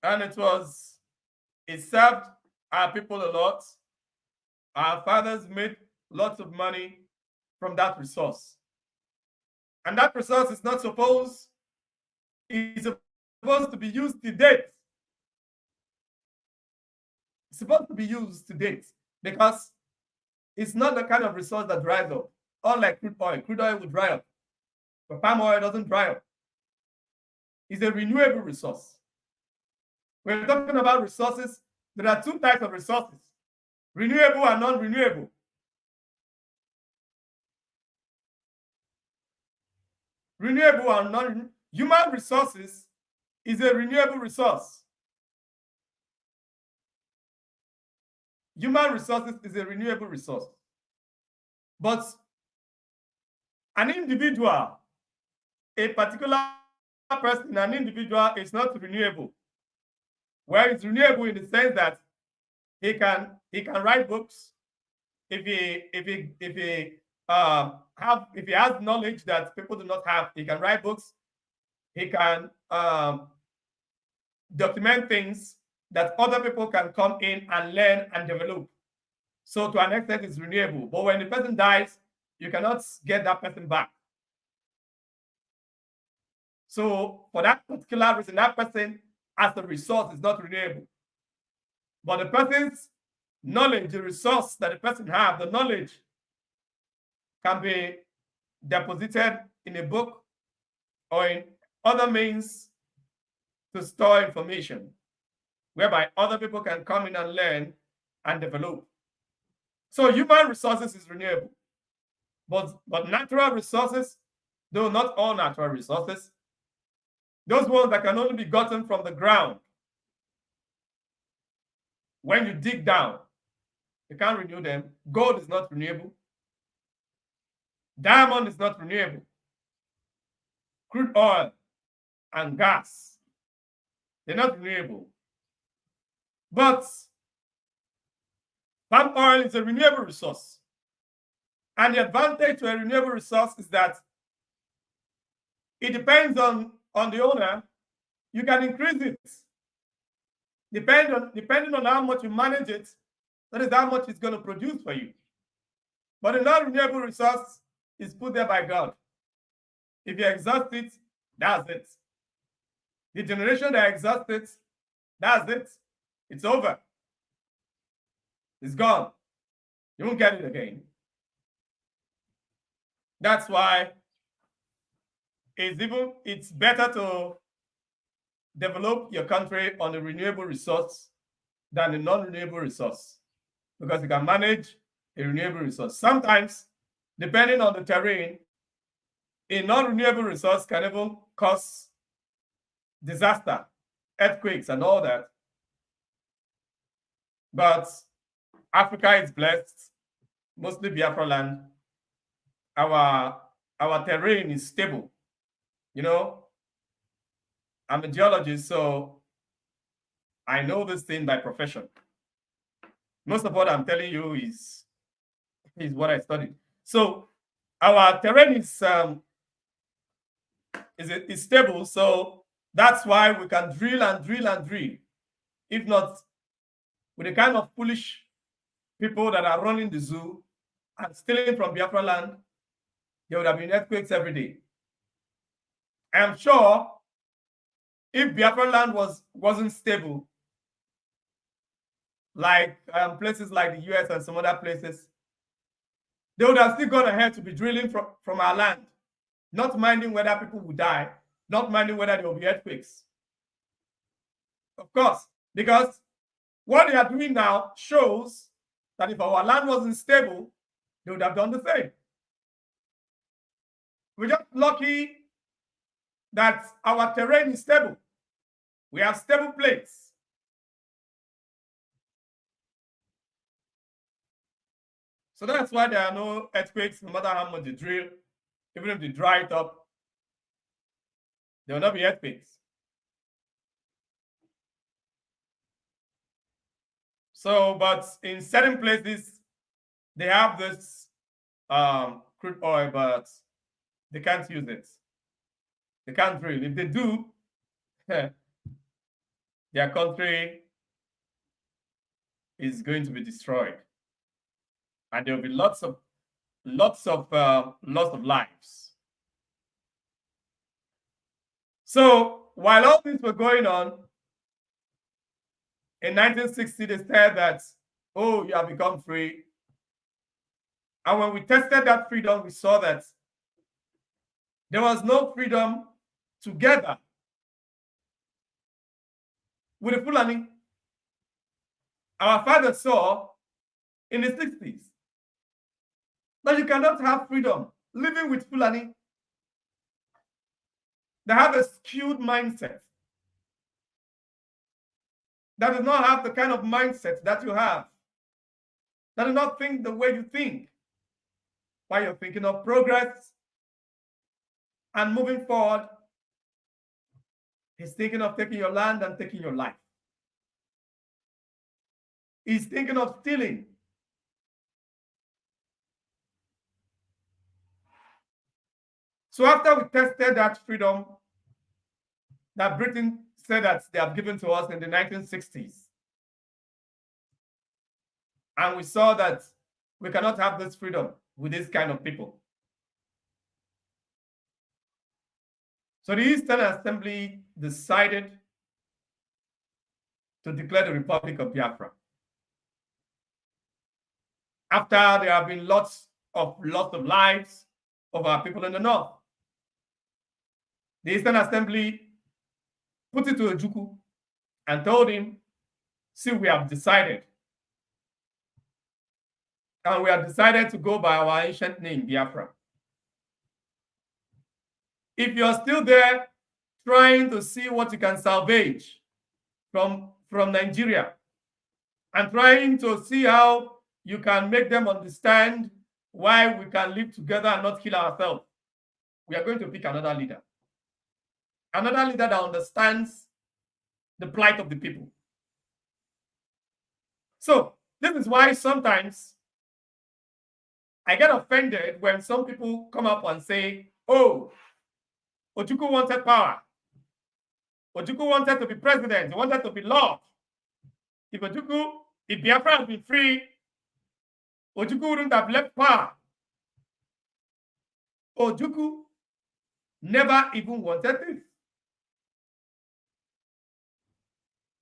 And it served our people a lot. Our fathers made lots of money from that resource. And that resource is not supposed, it's supposed to be used to date. It's supposed to be used to date because it's not the kind of resource that dries up. Unlike crude oil. Crude oil will dry up, but palm oil doesn't dry up. It's a renewable resource. We're talking about resources. There are two types of resources, renewable and non-renewable. Renewable and non-renewable. Human resources is a renewable resource. Human resources is a renewable resource. But an individual, a particular person, an individual is not renewable. Well, it's renewable in the sense that he can write books if he has knowledge that people do not have. He can write books. He can document things that other people can come in and learn and develop. So to an extent, it's renewable. But when the person dies, you cannot get that person back. So for that particular reason, that person as a resource is not renewable. But the person's knowledge, the resource that the person has, the knowledge can be deposited in a book or in other means to store information, whereby other people can come in and learn and develop. So human resources is renewable. But natural resources, though not all natural resources, those ones that can only be gotten from the ground. When you dig down, you can't renew them. Gold is not renewable. Diamond is not renewable. Crude oil and gas, they're not renewable. But palm oil is a renewable resource. And the advantage to a renewable resource is that it depends on the owner. You can increase it. Depending on how much you manage it, that is how much it's going to produce for you. But a non-renewable resource is put there by God. If you exhaust it, that's it. The generation that exhausts it, that's it. It's over. It's gone. You won't get it again. That's why it's better to develop your country on a renewable resource than a non-renewable resource, because you can manage a renewable resource. Sometimes, depending on the terrain, a non-renewable resource can even cause disaster, earthquakes, and all that. But Africa is blessed, mostly Biafra land. Our terrain is stable. You know, I'm a geologist, so I know this thing by profession. Most of what I'm telling you is what I studied. So our terrain is stable, so that's why we can drill and drill and drill. If not, with the kind of foolish people that are running the zoo, and stealing from Biafra land, there would have been earthquakes every day. I'm sure if Biafra land wasn't stable, like places like the US and some other places, they would have still gone ahead to be drilling from our land, not minding whether people would die, not minding whether there will be earthquakes. Of course, because what they are doing now shows that if our land wasn't stable, they would have done the same. We're just lucky that our terrain is stable. We have stable plates. So that's why there are no earthquakes, no matter how much they drill. Even if they dry it up, there will not be earthquakes. So, but in certain places, they have this crude oil, but they can't use it. They can't drill. If they do, their country is going to be destroyed, and there will be lots of loss of lives. So while all these were going on, in 1960, they said that, oh, you have become free. And when we tested that freedom, we saw that there was no freedom together with the Fulani. Our father saw in the 60s that you cannot have freedom living with Fulani. They have a skewed mindset. That does not have the kind of mindset that you have. That does not think the way you think. While you're thinking of progress and moving forward, he's thinking of taking your land and taking your life. He's thinking of stealing. So after we tested that freedom that Britain said that they have given to us in the 1960s, and we saw that we cannot have this freedom with this kind of people. So the Eastern Assembly decided to declare the Republic of Biafra. After there have been lots of lives of our people in the north, the Eastern Assembly put it to Ojukwu and told him, see, we have decided. And we have decided to go by our ancient name, Biafra. If you're still there trying to see what you can salvage from Nigeria and trying to see how you can make them understand why we can live together and not kill ourselves, we are going to pick another leader. Another leader that understands the plight of the people. So this is why sometimes I get offended when some people come up and say, oh, Ojukwu wanted power. Ojukwu wanted to be president. He wanted to be Lord. If Biafra had been free, Ojukwu wouldn't have left power. Ojukwu never even wanted this.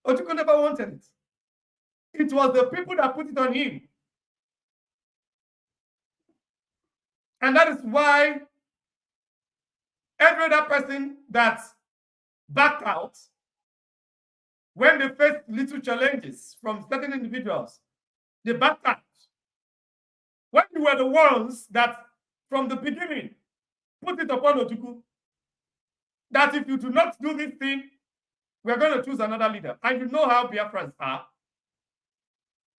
Ojukwu never wanted it. It was the people that put it on him. And that is why every other person that backed out when they faced little challenges from certain individuals, they backed out. When you were the ones that from the beginning put it upon Ojukwu that if you do not do this thing, we're going to choose another leader. And you know how Biafrans are.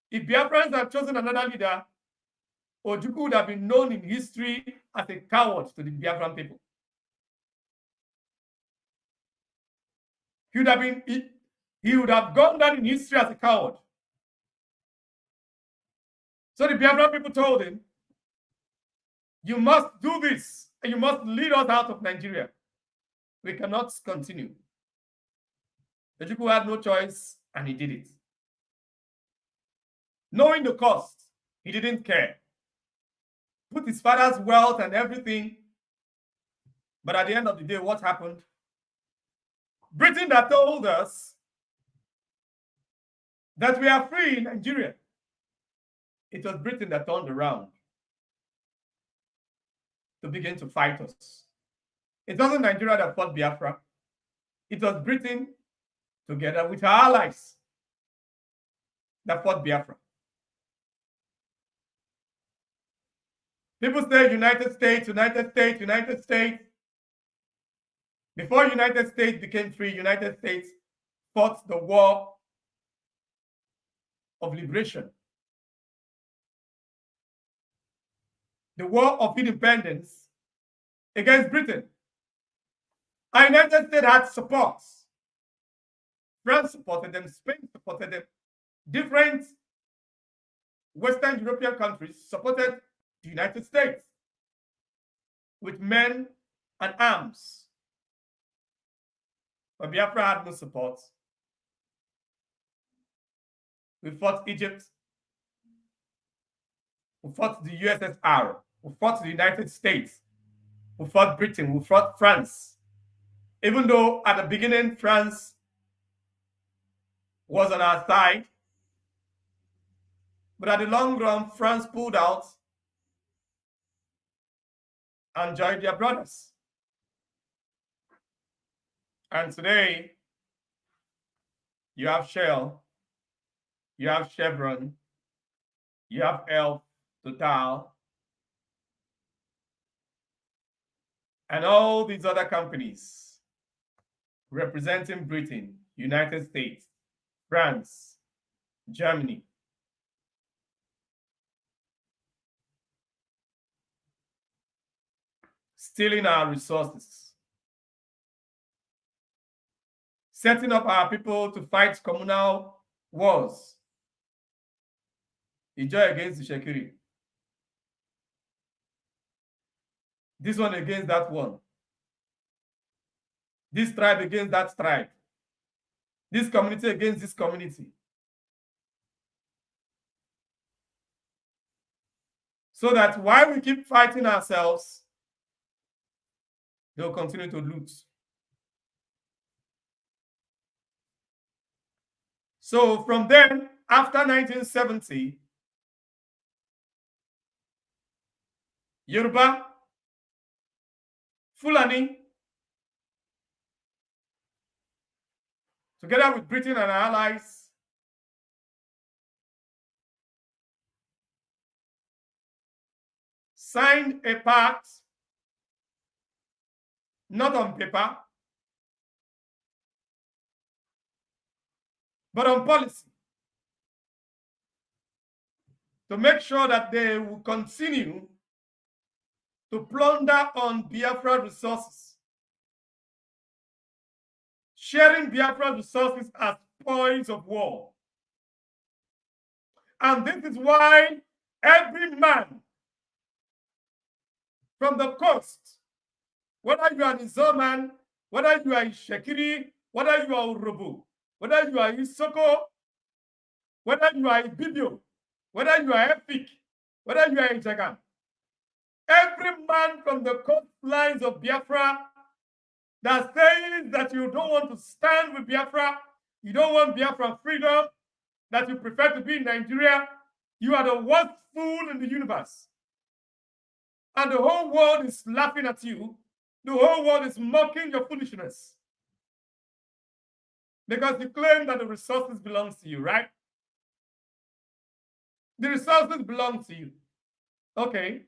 If Biafrans had chosen another leader, Ojukwu would have been known in history as a coward to the Biafran people. He would have gone down in history as a coward. So the Biafran people told him, you must do this, and you must lead us out of Nigeria. We cannot continue. Ojukwu had no choice, and he did it. Knowing the cost, he didn't care. put his father's wealth and everything. But at the end of the day, what happened? Britain that told us that we are free in Nigeria. It was Britain that turned around to begin to fight us. It wasn't Nigeria that fought Biafra. It was Britain, together with her allies, that fought Biafra. People say United States, United States, United States. Before United States became free, United States fought the war of liberation, the war of independence against Britain. And United States had support. France supported them, Spain supported them, different Western European countries supported the United States with men and arms. But Biafra had no support. We fought Egypt. We fought the USSR. We fought the United States. We fought Britain. We fought France. Even though at the beginning, France was on our side. But at the long run, France pulled out and joined their brothers. And today, you have Shell, you have Chevron, you have Elf, Total, and all these other companies representing Britain, United States, France, Germany. Stealing our resources, setting up our people to fight communal wars. Ijo against the Shekiri. This one against that one. This tribe against that tribe. This community against this community. So that while we keep fighting ourselves, they'll continue to loot. So from then, after 1970, Yoruba, Fulani, together with Britain and our allies, signed a pact, not on paper, but on policy, to make sure that they will continue to plunder on Biafra resources, sharing Biafra resources as spoils of war. And this is why every man from the coast, whether you are Nizoman, whether you are Shekiri, whether you are Urobo, whether you are Isoko, whether you are Ibibio, whether you are Epic, whether you are Ijagan, every man from the coastlines of Biafra that says that you don't want to stand with Biafra, you don't want Biafra freedom, that you prefer to be in Nigeria, you are the worst fool in the universe. And the whole world is laughing at you. The whole world is mocking your foolishness. Because you claim that the resources belong to you, right? The resources belong to you. Okay.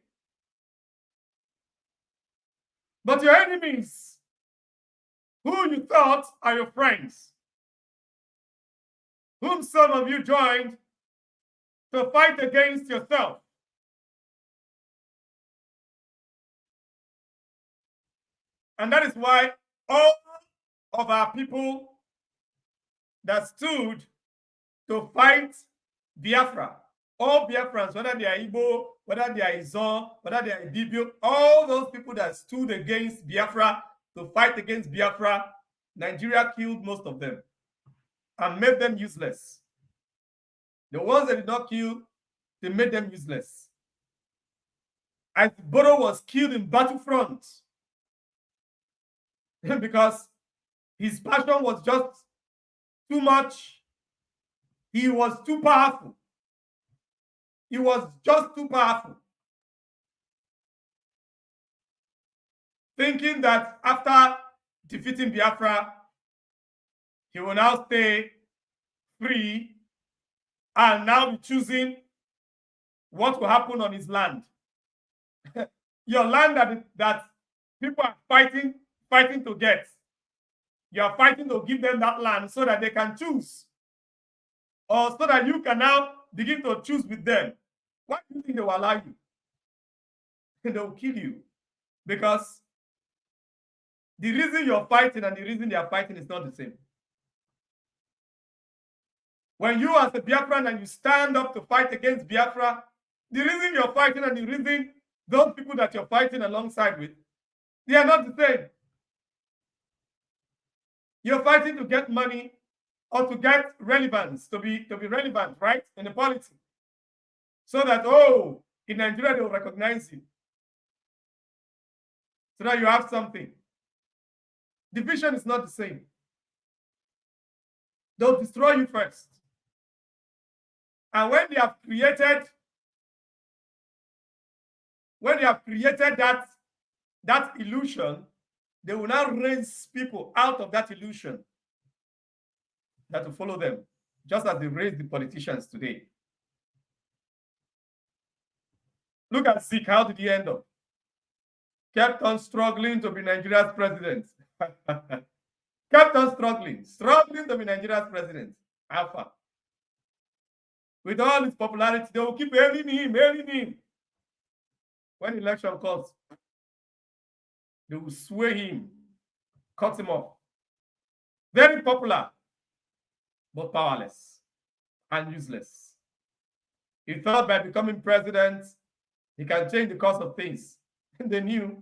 But your enemies, who you thought are your friends, whom some of you joined to fight against yourself, and that is why all of our people that stood to fight Biafra, all Biafrans, whether they are Igbo, whether they are Izon, whether they are Ibibio, all those people that stood against Biafra, to fight against Biafra, Nigeria killed most of them and made them useless. The ones that did not kill, they made them useless. as Boro was killed in battlefront because his passion was just too much. He was too powerful. He was just too powerful. Thinking that after defeating Biafra, he will now stay free and now be choosing what will happen on his land. Your land that people are fighting to get. You are fighting to give them that land so that they can choose. Or so that you can now begin to choose with them. Why do you think they will allow you? They will kill you. Because the reason you're fighting and the reason they are fighting is not the same. When you as a Biafran and you stand up to fight against Biafra, the reason you're fighting and the reason those people that you're fighting alongside with, they are not the same. You're fighting to get money or to get relevance, to be relevant, right, in the politics. So that, oh, in Nigeria, they will recognize you. So that you have something. The vision is not the same. They'll destroy you first. And when they have created that illusion, they will now raise people out of that illusion that will follow them, just as they raise the politicians today. Look at Zeke, how did he end up? Kept on struggling to be Nigeria's president. Kept on struggling to be Nigeria's president. Alpha. With all his popularity, they will keep hailing him. When election comes, they will sway him, cut him off. Very popular, but powerless and useless. He thought by becoming president, he can change the course of things. They knew,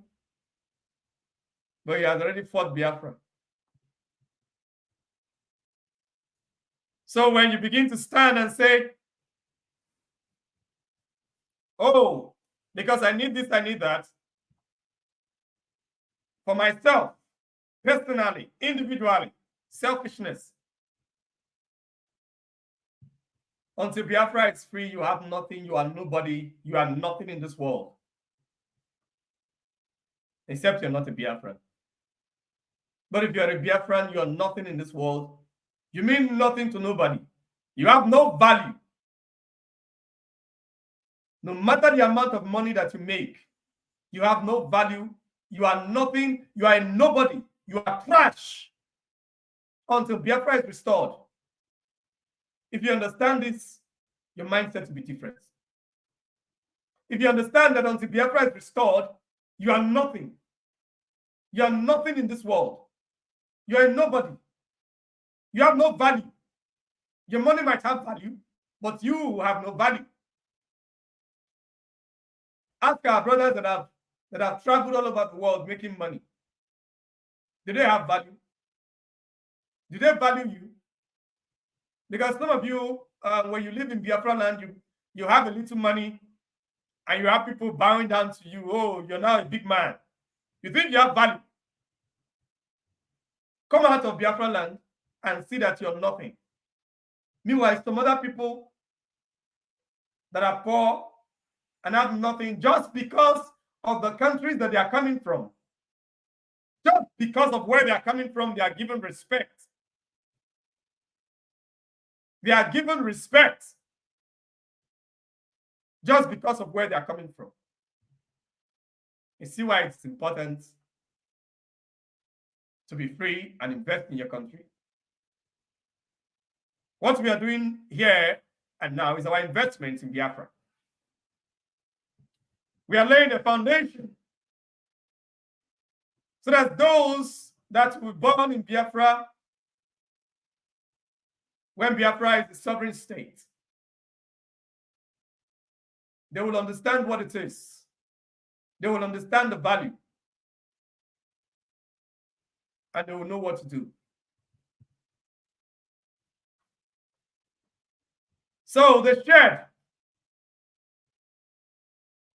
but he has already fought Biafra. So when you begin to stand and say, oh, because I need this, I need that, for myself, personally, individually, selfishness. Until Biafra is free, you have nothing, you are nobody, you are nothing in this world. Except you're not a Biafran. But if you're a Biafran, you're nothing in this world. You mean nothing to nobody. You have no value. No matter the amount of money that you make, you have no value. You are nothing. You are a nobody. You are trash until Biafra is restored. If you understand this, your mindset will be different. If you understand that until Biafra is restored, you are nothing. You are nothing in this world. You are a nobody. You have no value. Your money might have value, but you have no value. Ask our brothers that have traveled all over the world making money. Do they have value? Do they value you? Because some of you, when you live in Biafra land, you have a little money and you have people bowing down to you. Oh, you're now a big man. You think you have value. Come out of Biafra land and see that you're nothing. Meanwhile, some other people that are poor and have nothing just because of the countries that they are coming from. Just because of where they are coming from, they are given respect. They are given respect just because of where they are coming from. You see why it's important to be free and invest in your country? What we are doing here and now is our investment in Biafra. We are laying a foundation so that those that will be born in Biafra, when Biafra is a sovereign state, they will understand what it is. They will understand the value. And they will know what to do. So the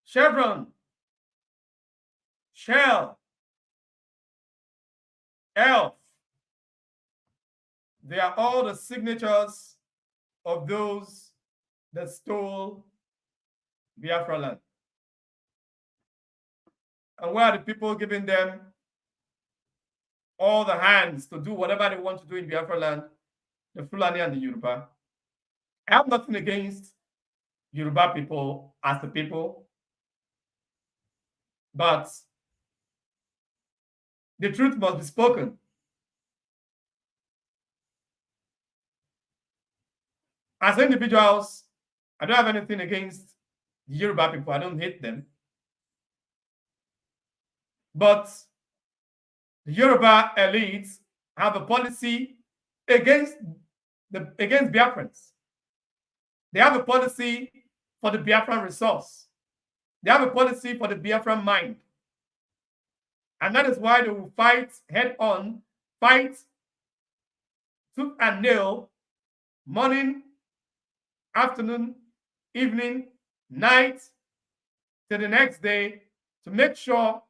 chevron Shell, Elf, they are all the signatures of those that stole Biafra land. And where are the people giving them all the hands to do whatever they want to do in Biafra land? The Fulani and the Yoruba. I have nothing against Yoruba people as the people, but the truth must be spoken. As individuals, I don't have anything against the Yoruba people. I don't hate them. But the Yoruba elites have a policy against Biafrans. They have a policy for the Biafran resource. They have a policy for the Biafran mind. And that is why they will fight head on, fight tooth and nail, morning, afternoon, evening, night, to the next day, to make sure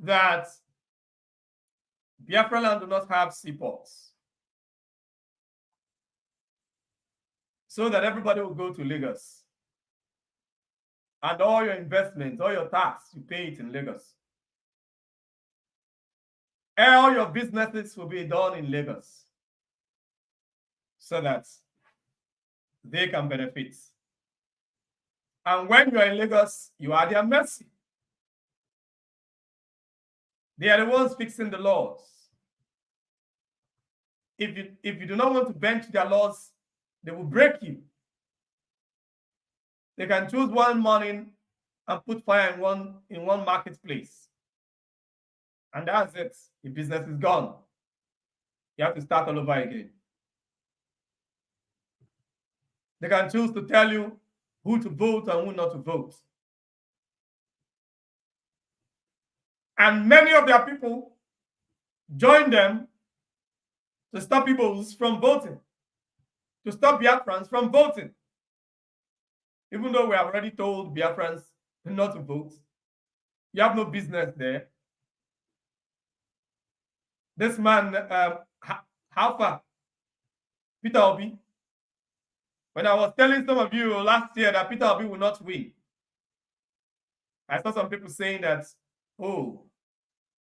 that Biafra land do not have seaports, so that everybody will go to Lagos. And all your investments, all your tax, you pay it in Lagos. All your businesses will be done in Lagos, so that they can benefit. And when you are in Lagos, you are their mercy. They are the ones fixing the laws. If you do not want to bend to their laws, they will break you. They can choose one morning and put fire in one marketplace. And that's it. The business is gone. You have to start all over again. They can choose to tell you who to vote and who not to vote. And many of their people join them to stop people from voting, to stop Biafrans from voting. Even though we have already told Biafrans not to vote, you have no business there. This man, how far? Peter Obi. When I was telling some of you last year that Peter Obi will not win, I saw some people saying that, oh,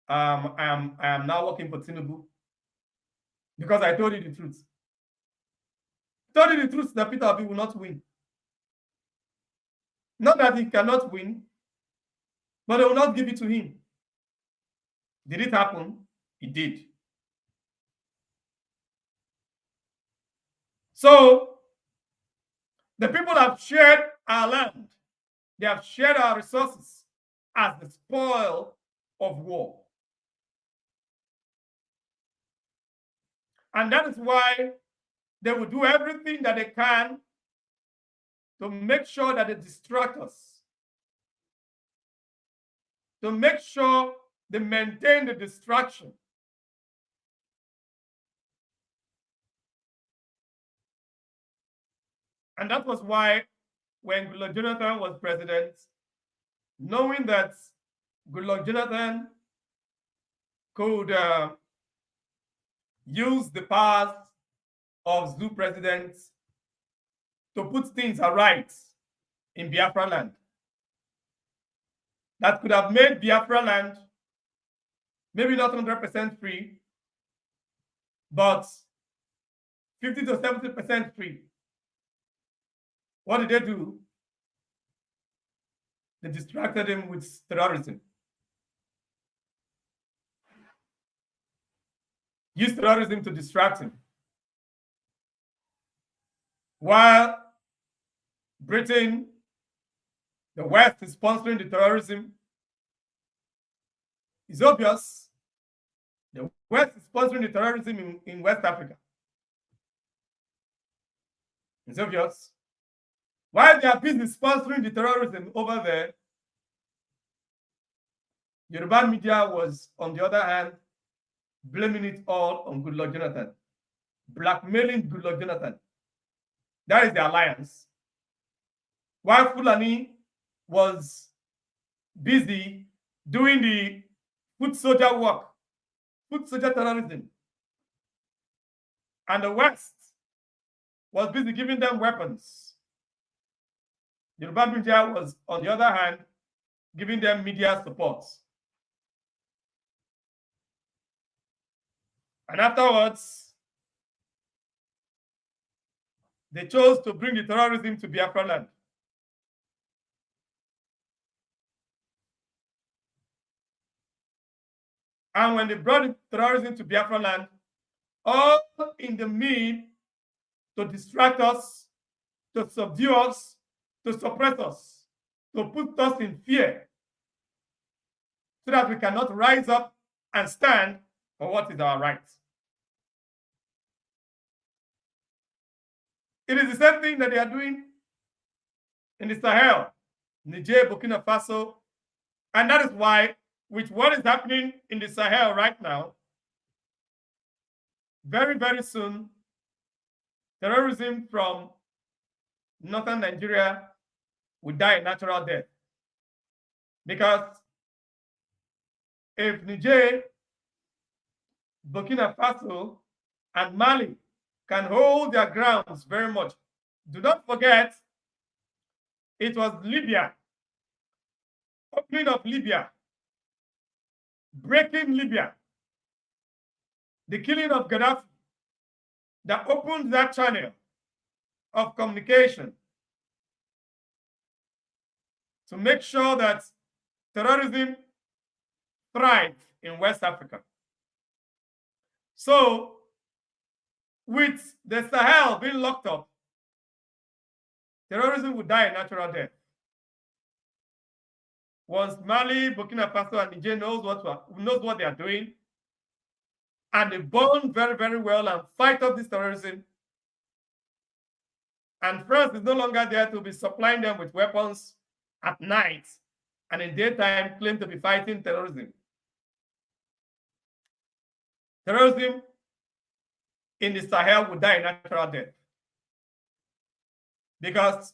I am now working for Tinubu because I told you the truth. I told you the truth that Peter Obi will not win. Not that he cannot win, but they will not give it to him. Did it happen? It did. So, the people have shared our land. They have shared our resources as the spoil of war. And that is why they will do everything that they can to make sure that they distract us, to make sure they maintain the distraction. And that was why when Goodluck Jonathan was president, knowing that Goodluck Jonathan could use the powers of zoo presidents to put things aright in Biafra land, that could have made Biafra land maybe not 100% free, but 50 to 70% free. What did they do? They distracted him with terrorism. Used terrorism to distract him. While Britain, the West, is sponsoring the terrorism, it's obvious the West is sponsoring the terrorism in West Africa. It's obvious. While they are busy sponsoring the terrorism over there, Yoruba media was, on the other hand, blaming it all on Goodluck Jonathan, blackmailing Goodluck Jonathan. That is the alliance. While Fulani was busy doing the foot soldier work, foot soldier terrorism. And the West was busy giving them weapons. The Yoruba media was, on the other hand, giving them media support. And afterwards, they chose to bring the terrorism to Biafra land. And when they brought the terrorism to Biafra land, all in the mean to distract us, to subdue us, to suppress us, to put us in fear, so that we cannot rise up and stand for what is our right. It is the same thing that they are doing in the Sahel, Niger, Burkina Faso, and that is why, with what is happening in the Sahel right now, very, very soon, terrorism from northern Nigeria will die a natural death. Because if Niger, Burkina Faso, and Mali can hold their grounds very much, do not forget, it was Libya, opening of Libya, breaking Libya, the killing of Gaddafi, that opened that channel of communication to make sure that terrorism thrives in West Africa. So, with the Sahel being locked up, terrorism would die a natural death. Once Mali, Burkina Faso, and Niger knows what they are doing, and they bond very, very well and fight off this terrorism, and France is no longer there to be supplying them with weapons at night and in daytime claim to be fighting terrorism. Terrorism in the Sahel would die a natural death, because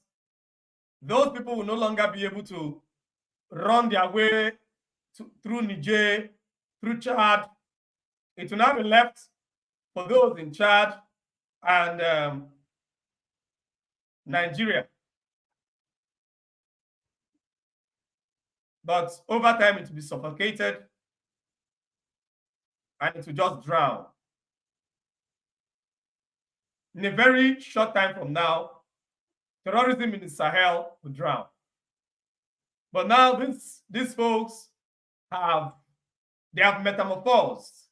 those people will no longer be able to run their way through Niger, through Chad. It will now be left for those in Chad and Nigeria. But over time, it will be suffocated and it will just drown. In a very short time from now, terrorism in the Sahel will drown. But now these folks have metamorphosed,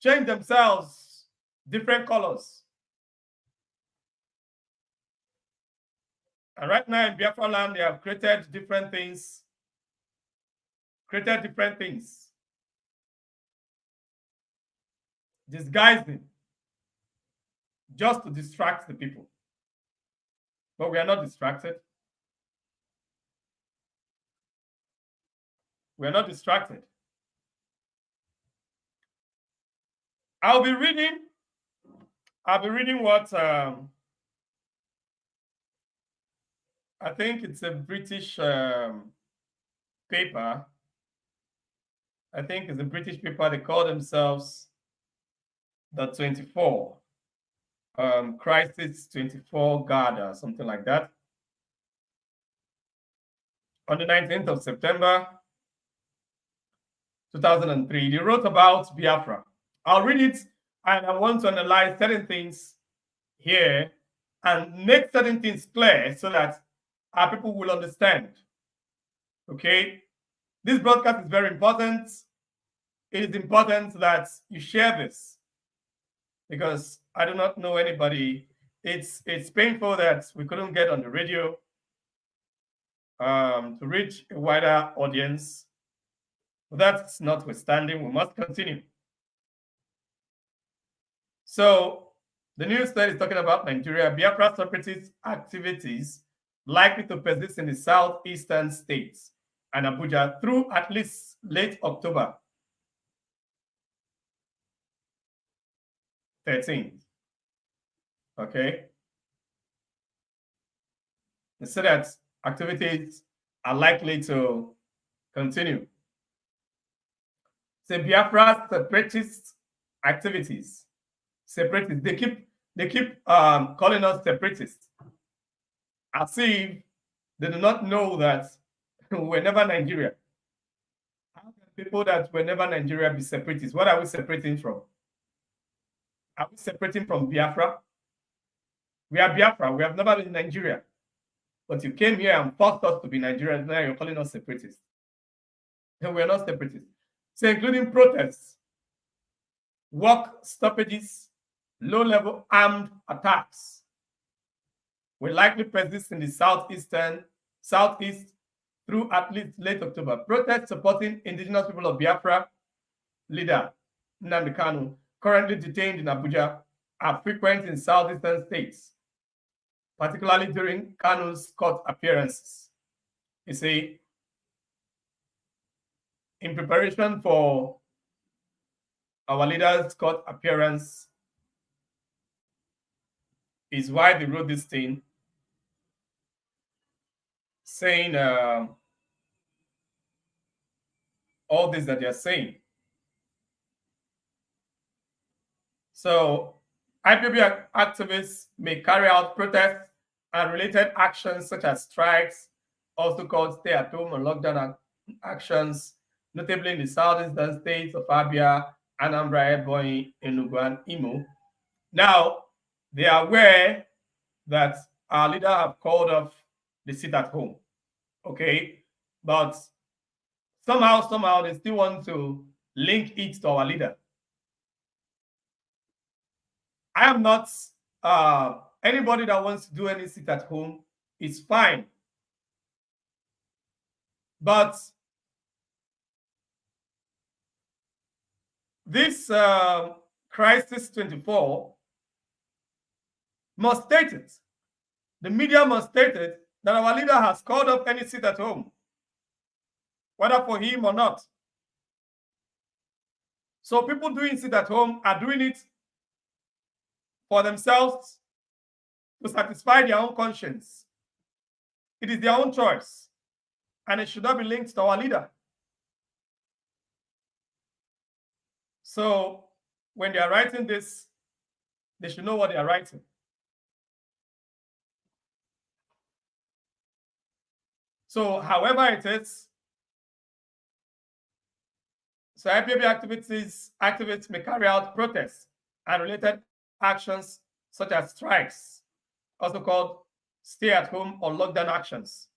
changed themselves, different colors. And right now in Biafra land, they have created different things, disguising, just to distract the people. But we are not distracted. We are not distracted. I'll be reading what I think it's a British paper. I think it's a British paper. They call themselves the 24 Crisis 24 Guard or something like that. On the 19th of September 2003, they wrote about Biafra. I'll read it, and I want to analyze certain things here and make certain things clear so that our people will understand. Okay? This broadcast is very important. It is important that you share this, because I do not know anybody. It's painful that we couldn't get on the radio to reach a wider audience. But that's notwithstanding, we must continue. So the news that is talking about Nigeria, Biafra separatist activities likely to persist in the southeastern states and Abuja through at least late October 13th. Okay. They said that activities are likely to continue. say Biafra separatist activities. Separatists. They keep calling us separatists, as if they do not know that we're never Nigeria. How can people that were never Nigeria be separatists? What are we separating from? Are we separating from Biafra? We are Biafra. We have never been Nigeria. But you came here and forced us to be Nigerians. Now you're calling us separatists. And we're not separatists. So including protests, work stoppages, low-level armed attacks will likely persist in the southeast through at least late October. Protests supporting indigenous people of Biafra leader Nnamdi Kanu, currently detained in Abuja, are frequent in southeastern states, particularly during Kanu's court appearances. You see, in preparation for our leader's court appearance is why they wrote this thing, saying all this that they're saying. So IPOB activists may carry out protests and related actions such as strikes, also called stay-at-home or lockdown actions, notably in the southeastern states of Abia, Anambra, Ebonyi, Enugu, and Imo. Now, they are aware that our leader have called off the sit-at-home, okay? But somehow they still want to link it to our leader. I am not anybody that wants to do any sit at home is fine. But this crisis 24 must state it. The media must state it that our leader has called up any sit at home, whether for him or not. So people doing sit at home are doing it for themselves to satisfy their own conscience. It is their own choice, and it should not be linked to our leader. So when they are writing this, they should know what they are writing. So however it is, so IPOB activists may carry out protests and related actions such as strikes, also called stay-at-home or lockdown actions,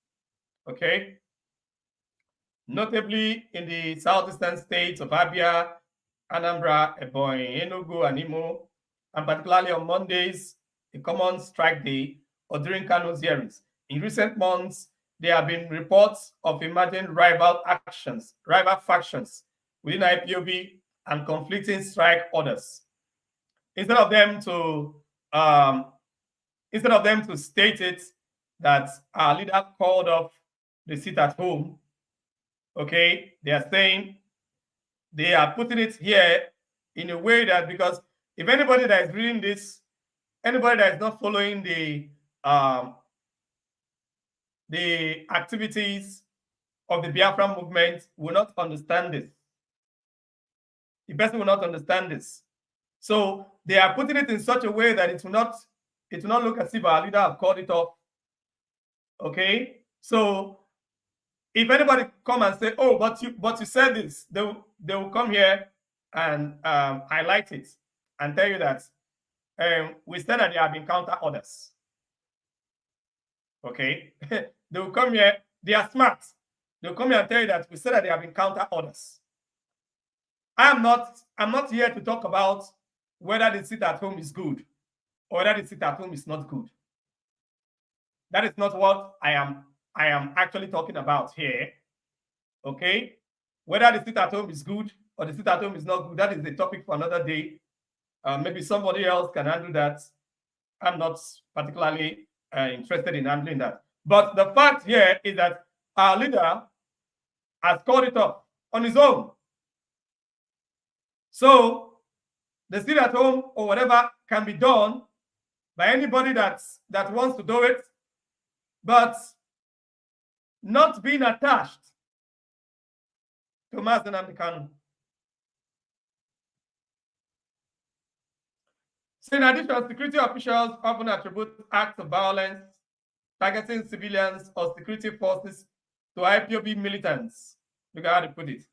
okay? Notably in the southeastern states of Abia, Anambra, Ebonyi, Enugu, and Imo, and particularly on Mondays, a common strike day, or during Kanu's hearings. In recent months, there have been reports of emerging rival factions within IPOB and conflicting strike orders. Instead of them to state it that our leader called off the sit at home, okay, they are saying, they are putting it here in a way that, because if anybody that is reading this, anybody that is not following the activities of the Biafra movement will not understand this. The person will not understand this. So they are putting it in such a way that it will not look as if our leader have called it off. Okay, so if anybody come and say, "Oh, but you said this," they will come here and highlight it and tell you that we said that there have been counter orders. Okay, they will come here. They are smart. They will come here and tell you that we said that there have been counter orders. I'm not here to talk about whether the sit at home is good or whether the sit at home is not good. That is not what I am actually talking about here. Okay, whether the sit at home is good or the sit at home is not good, that is a topic for another day. Maybe somebody else can handle that. I'm not particularly interested in handling that. But the fact here is that our leader has called it off on his own. So the sit at home or whatever can be done by anybody that wants to do it, but not being attached to Mazi Nnamdi Kanu. So in addition, security officials often attribute acts of violence targeting civilians or security forces to IPOB militants, look how to put it,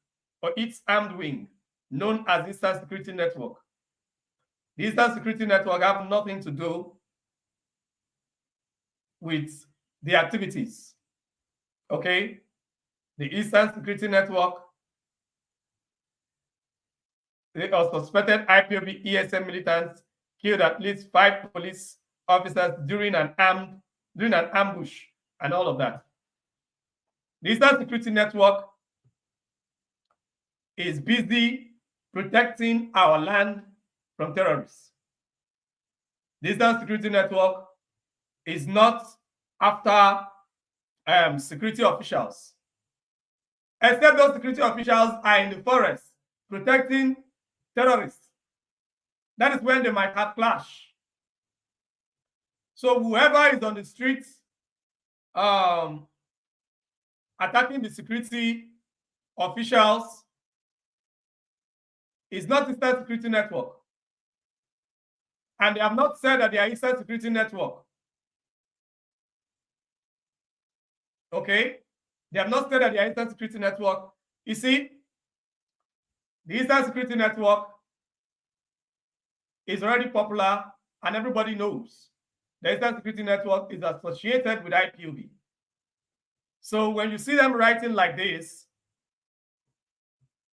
or its armed wing, known as Eastern Security Network. The Eastern Security Network have nothing to do with the activities, okay? The Eastern Security Network, they are suspected IPOB ESM militants killed at least 5 police officers during an ambush and all of that. The Eastern Security Network is busy protecting our land from terrorists. The Eastern Security Network is not after security officials, except those security officials are in the forest protecting terrorists. That is when they might have clash. So whoever is on the streets attacking the security officials is not the Eastern Security Network. And they have not said that they are Eastern Security Network. Okay? They have not said that they are Eastern Security Network. You see, the Eastern Security Network is already popular and everybody knows. The Eastern Security Network is associated with IPOB. So when you see them writing like this,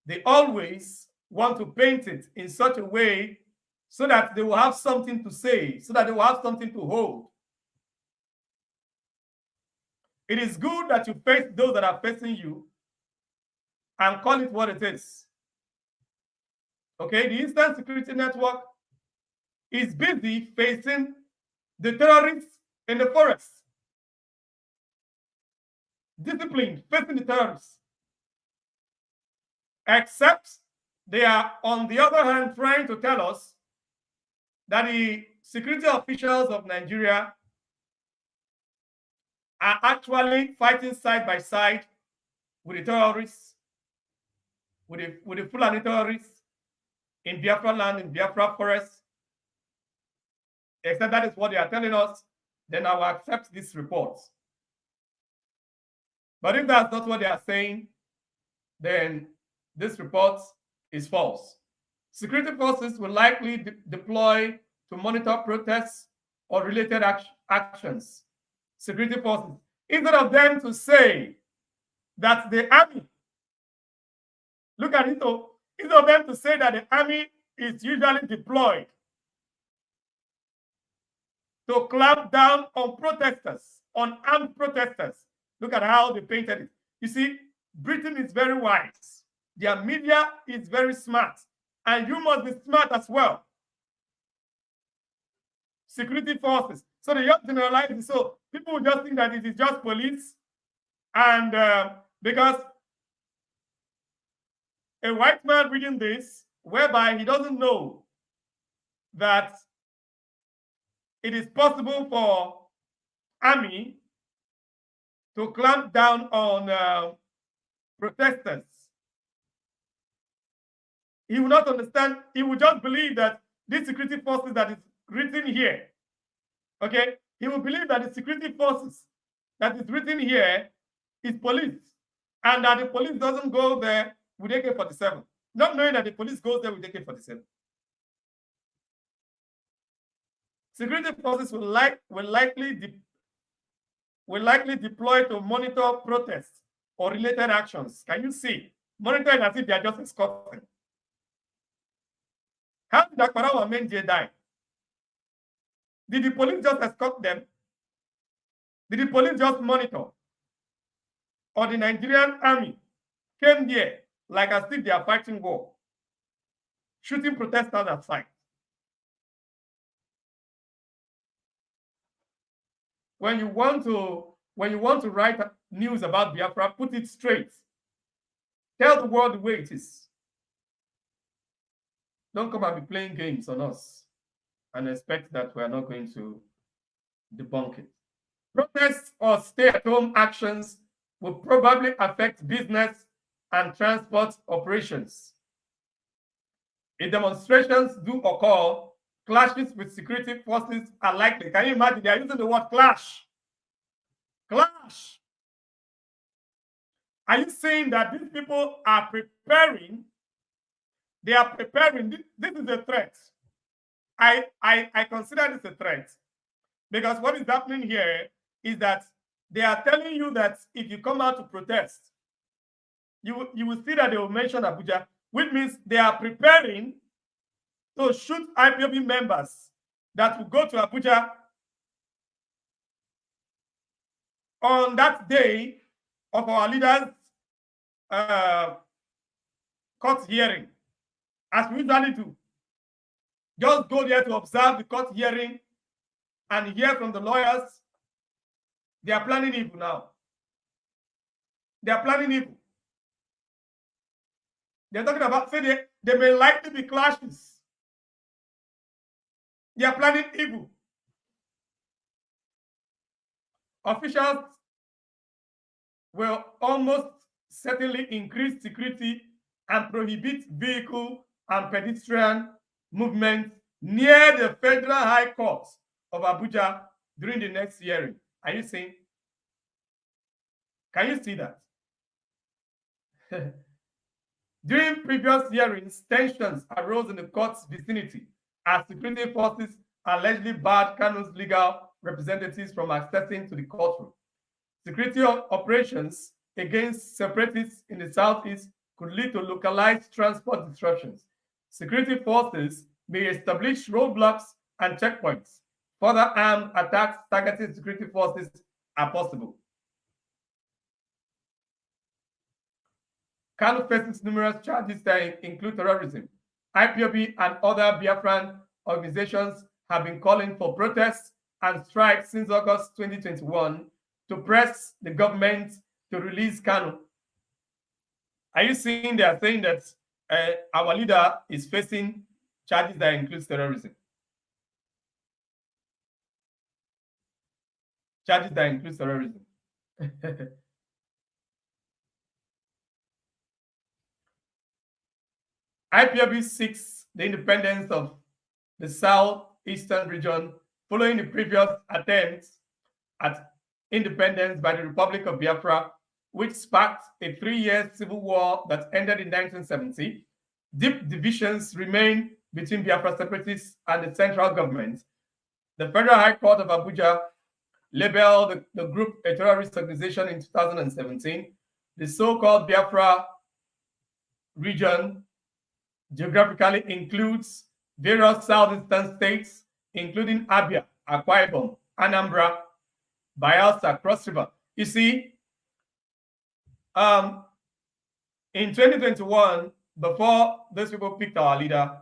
they always want to paint it in such a way so that they will have something to say, so that they will have something to hold. It is good that you face those that are facing you and call it what it is. Okay, the Eastern Security Network is busy facing the terrorists in the forest. Disciplined, facing the terrorists. Except they are, on the other hand, trying to tell us that the security officials of Nigeria are actually fighting side by side with the terrorists, with the Fulani terrorists in Biafra land, in Biafra forest. Except that is what they are telling us, then I will accept this report. But if that's not what they are saying, then this report is false. Security forces will likely deploy to monitor protests or related actions. Security forces, instead of them to say that the army, look at it, instead of them to say that the army is usually deployed to clamp down on protesters, on armed protesters. Look at how they painted it. You see, Britain is very wise. Their media is very smart. And you must be smart as well. Security forces. So they just generalize it. So people will just think that it is just police. And because a white man reading this, whereby he doesn't know that it is possible for army to clamp down on protesters. He will not understand. He will just believe that these security forces that is written here, okay? He will believe that the security forces that is written here is police, and that the police doesn't go there with AK-47, not knowing that the police goes there with AK-47. Security forces will likely deploy to monitor protests or related actions. Can you see? Monitoring as if they are just escorting. How did Akbarawa Menje die? Did the police just escort them? Did the police just monitor? Or the Nigerian army came there like as if they are fighting war, shooting protesters aside? When you want to write news about Biafra, put it straight. Tell the world the way it is. Don't come and be playing games on us and expect that we are not going to debunk it. Protests or stay-at-home actions will probably affect business and transport operations. If demonstrations do occur clashes with security forces are likely. Can you imagine? They are using the word clash. Clash. Are you saying that these people are preparing? They are preparing. This is a threat. I consider this a threat because what is happening here is that they are telling you that if you come out to protest, you will see that they will mention Abuja, which means they are preparing to shoot IPOB members that will go to Abuja on that day of our leaders' court hearing, as we usually do. Just go there to observe the court hearing and hear from the lawyers. They are planning evil now. They are planning evil. They're talking about, say, they may likely be clashes. They are planning evil. Officials will almost certainly increase security and prohibit vehicle and pedestrian movement near the Federal High Court of Abuja during the next hearing. Are you seeing? Can you see that? During previous hearings, tensions arose in the court's vicinity as security forces allegedly barred Kanu's legal representatives from accessing to the courtroom. Security operations against separatists in the southeast could lead to localized transport disruptions. Security forces may establish roadblocks and checkpoints. Further armed attacks targeting security forces are possible. Kanu faces numerous charges that include terrorism. IPOB and other Biafran organizations have been calling for protests and strikes since August 2021 to press the government to release Kanu. Are you seeing they are saying that our leader is facing charges that include terrorism? Charges that include terrorism. IPOB seeks the independence of the southeastern region following the previous attempts at independence by the Republic of Biafra, which sparked a 3-year civil war that ended in 1970. Deep divisions remain between Biafra separatists and the central government. The Federal High Court of Abuja labeled the group a terrorist organization in 2017. The so-called Biafra region geographically includes various southeastern states, including Abia, Akwa Ibom, Anambra, Bayelsa, Cross River. You see, in 2021, before those people picked our leader,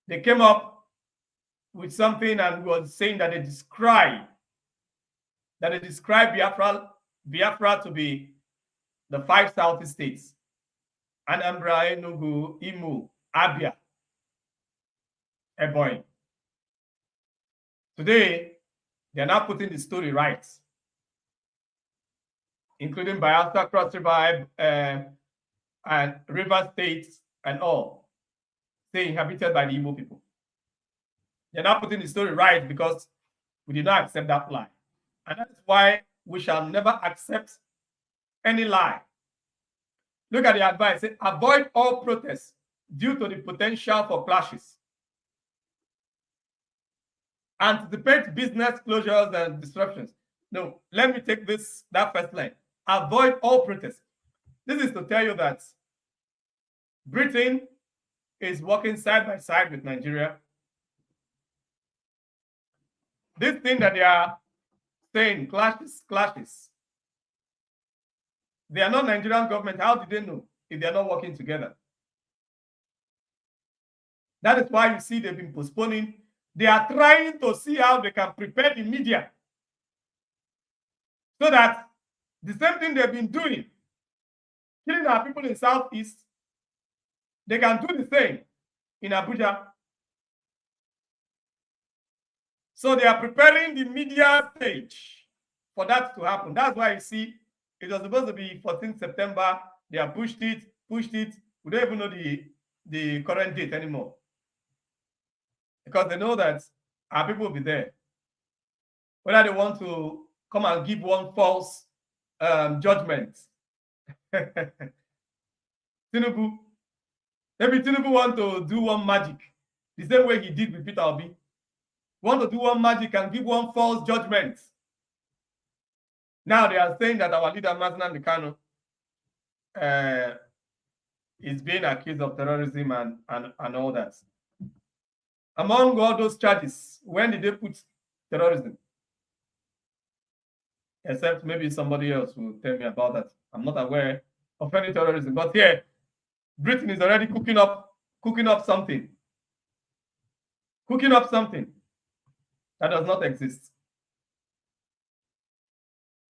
they came up with something and was saying that they describe Biafra to be the 5 southeast states: Anambra, Enugu, Imo, Abia, Ebonyi. Today, they are now putting the story right, including Bayelsa, Cross River, and River States and all, say inhabited by the Igbo people. They're now putting the story right because we did not accept that lie. And that's why we shall never accept any lie. Look at the advice. Say, avoid all protests due to the potential for clashes. Anticipate business closures and disruptions. No, let me take that first line. Avoid all protests. This is to tell you that Britain is working side by side with Nigeria. This thing that they are saying, clashes. They are not Nigerian government. How do they know if they are not working together? That is why you see they've been postponing. They are trying to see how they can prepare the media so that the same thing they've been doing, killing our people in Southeast, they can do the same in Abuja. So they are preparing the media stage for that to happen. That's why you see it was supposed to be 14th September. They have pushed it. We don't even know the current date anymore. because they know that our people will be there. Whether they want to come and give one false judgment. Tinubu, maybe Tinubu want to do one magic, the same way he did with Peter Obi. Want to do one magic and give one false judgment. Now they are saying that our leader, Mazi Kanu, is being accused of terrorism and all that. Among all those charges, when did they put terrorism? Except maybe somebody else will tell me about that. I'm not aware of any terrorism. But here, Britain is already cooking up something. Cooking up something that does not exist.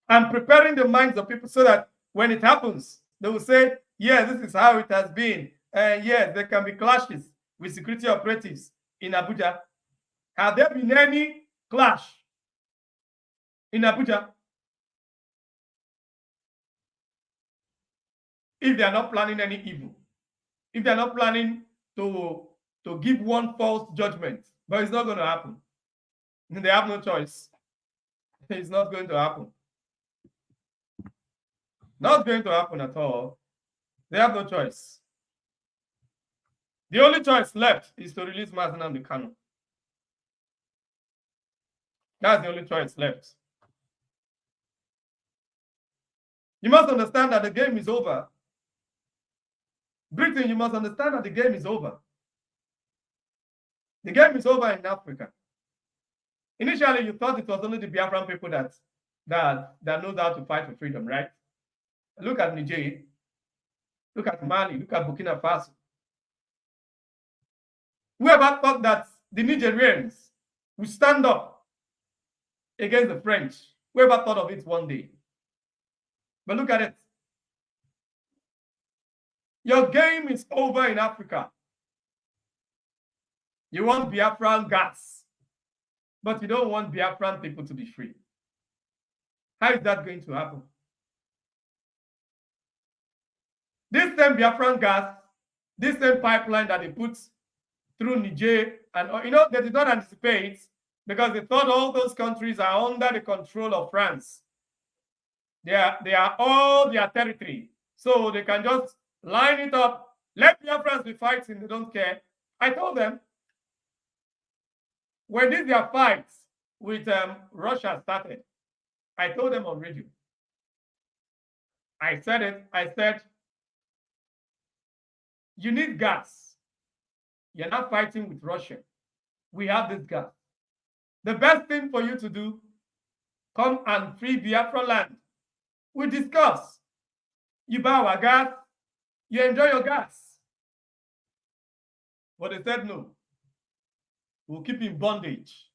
And preparing the minds of people so that when it happens, they will say, yeah, this is how it has been. And yes, there can be clashes with security operatives in Abuja. Have there been any clash in Abuja? If they are not planning any evil, if they are not planning to give one false judgment, but it's not going to happen. They have no choice. It's not going to happen. Not going to happen at all. They have no choice. The only choice left is to release Mazi Kanu. That's the only choice left. You must understand that the game is over. Britain, you must understand that the game is over. The game is over in Africa. Initially, you thought it was only the Biafran people that knows how to fight for freedom, right? Look at Niger. Look at Mali. Look at Burkina Faso. Whoever thought that the Nigerians would stand up against the French? Whoever thought of it one day? But look at it. Your game is over in Africa. You want Biafran gas, but you don't want Biafran people to be free. How is that going to happen? This same Biafran gas, this same pipeline that they put through Niger, and they did not anticipate because they thought all those countries are under the control of France. They are all their territory, so they can just line it up. Let Biafrans be fighting; they don't care. I told them when their fights with Russia started, I told them on radio. I said it. I said, you need gas. You're not fighting with Russia. We have this gas. The best thing for you to do, come and free Biafra land. We discuss. You buy our gas, you enjoy your gas. But they said no. We'll keep in bondage.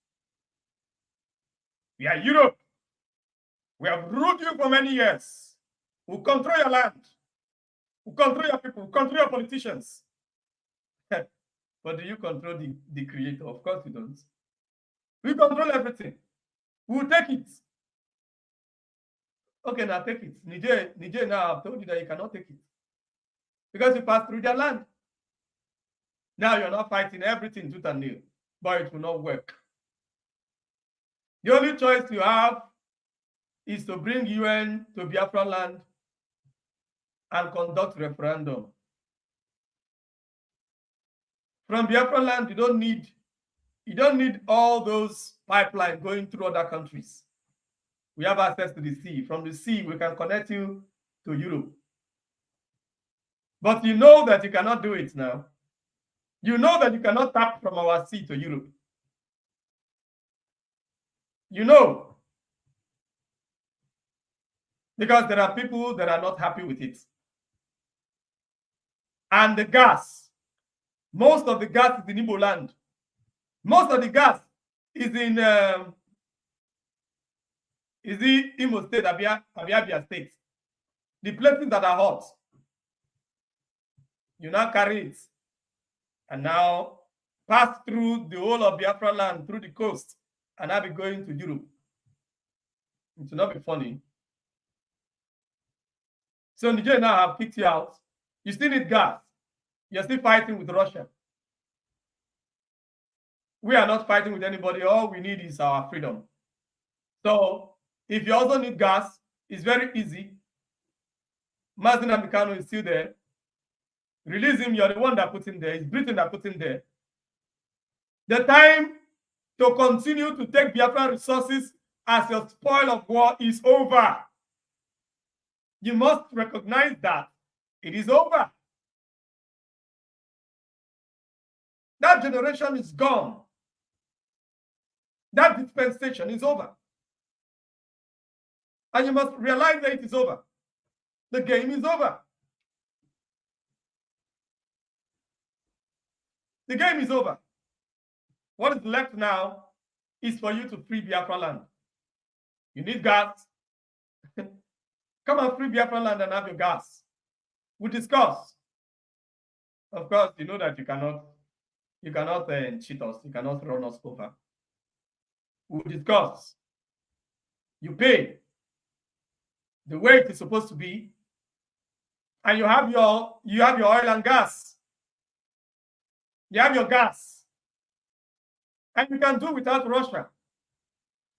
We are Europe. We have ruled you for many years. We'll control your land. We'll control your people. We'll control your politicians. But do you control the creator? Of course you don't. We control everything. We'll take it. Okay, now take it. Niger now I've told you that you cannot take it. Because you passed through their land. Now you're not fighting everything tooth and nail. But it will not work. The only choice you have is to bring UN to Biafra land and conduct referendum. From Biafra land, you don't need all those pipelines going through other countries. We have access to the sea. From the sea, we can connect you to Europe. But you know that you cannot do it now. You know that you cannot tap from our sea to Europe. You know. Because there are people that are not happy with it. And the gas, most of the gas is in Igbo land. Most of the gas is in Imo State, Abia State. The places that are hot. You now carry it and now pass through the whole of Biafra land, through the coast, and I'll be going to Europe. It will not be funny. So Niger now have kicked you out. You still need gas. You're still fighting with Russia. we are not fighting with anybody. All we need is our freedom. So if you also need gas, it's very easy. Mazi is still there. Release him. You're the one that put him there. It's Britain that put him there. The time to continue to take Biafran resources as your spoil of war is over. You must recognize that it is over. That generation is gone. That dispensation is over. And you must realize that it is over. The game is over. The game is over. What is left now is for you to free Biafra land. You need gas. Come and free Biafra land and have your gas. We discuss. Of course, you know that you cannot cheat us. You cannot run us over. We discuss. You pay the way it is supposed to be, and you have your oil and gas. You have your gas, and you can do without Russia.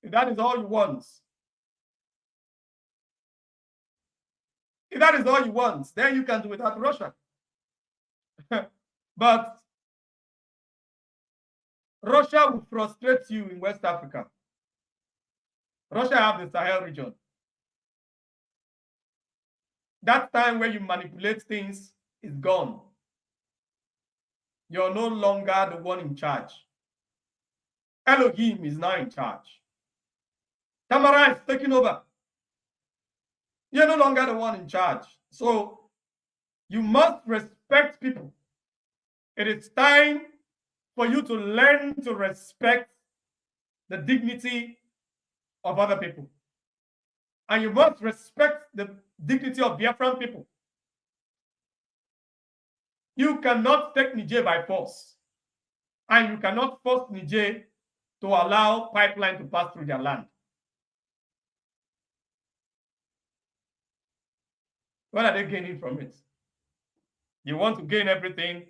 If that is all you want. If that is all you want, then you can do without Russia. But Russia will frustrate you in West Africa. Russia have the Sahel region. That time where you manipulate things is gone. You're no longer the one in charge. Elohim is now in charge. Tamara is taking over. You're no longer the one in charge. So you must respect people. It is time for you to learn to respect the dignity of other people. And you must respect the dignity of Biafran people. You cannot take Niger by force. And you cannot force Niger to allow pipeline to pass through their land. What are they gaining from it? You want to gain everything.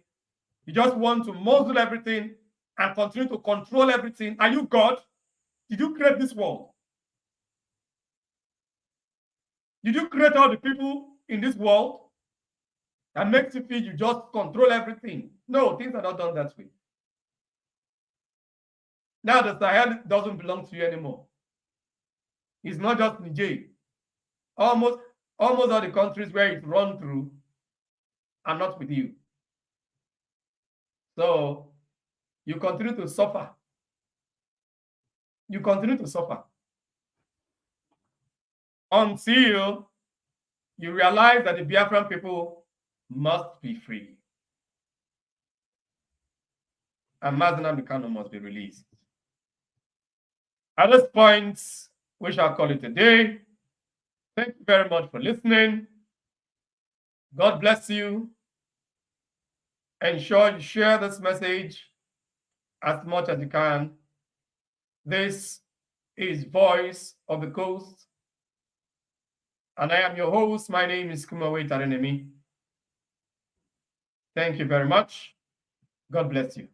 You just want to muzzle everything and continue to control everything. Are you God? Did you create this world? Did you create all the people in this world that makes you feel you just control everything? No, things are not done that way. Now the Sahel doesn't belong to you anymore. It's not just Niger. Almost all the countries where it runs through are not with you. So you continue to suffer. You continue to suffer until you realize that the Biafran people must be free. And Mazi must be released. At this point, we shall call it a day. Thank you very much for listening. God bless you. Ensure you share this message as much as you can. This is Voice of the Coast. And I am your host. My name is Kimiowei, Tari, Nemi. Thank you very much. God bless you.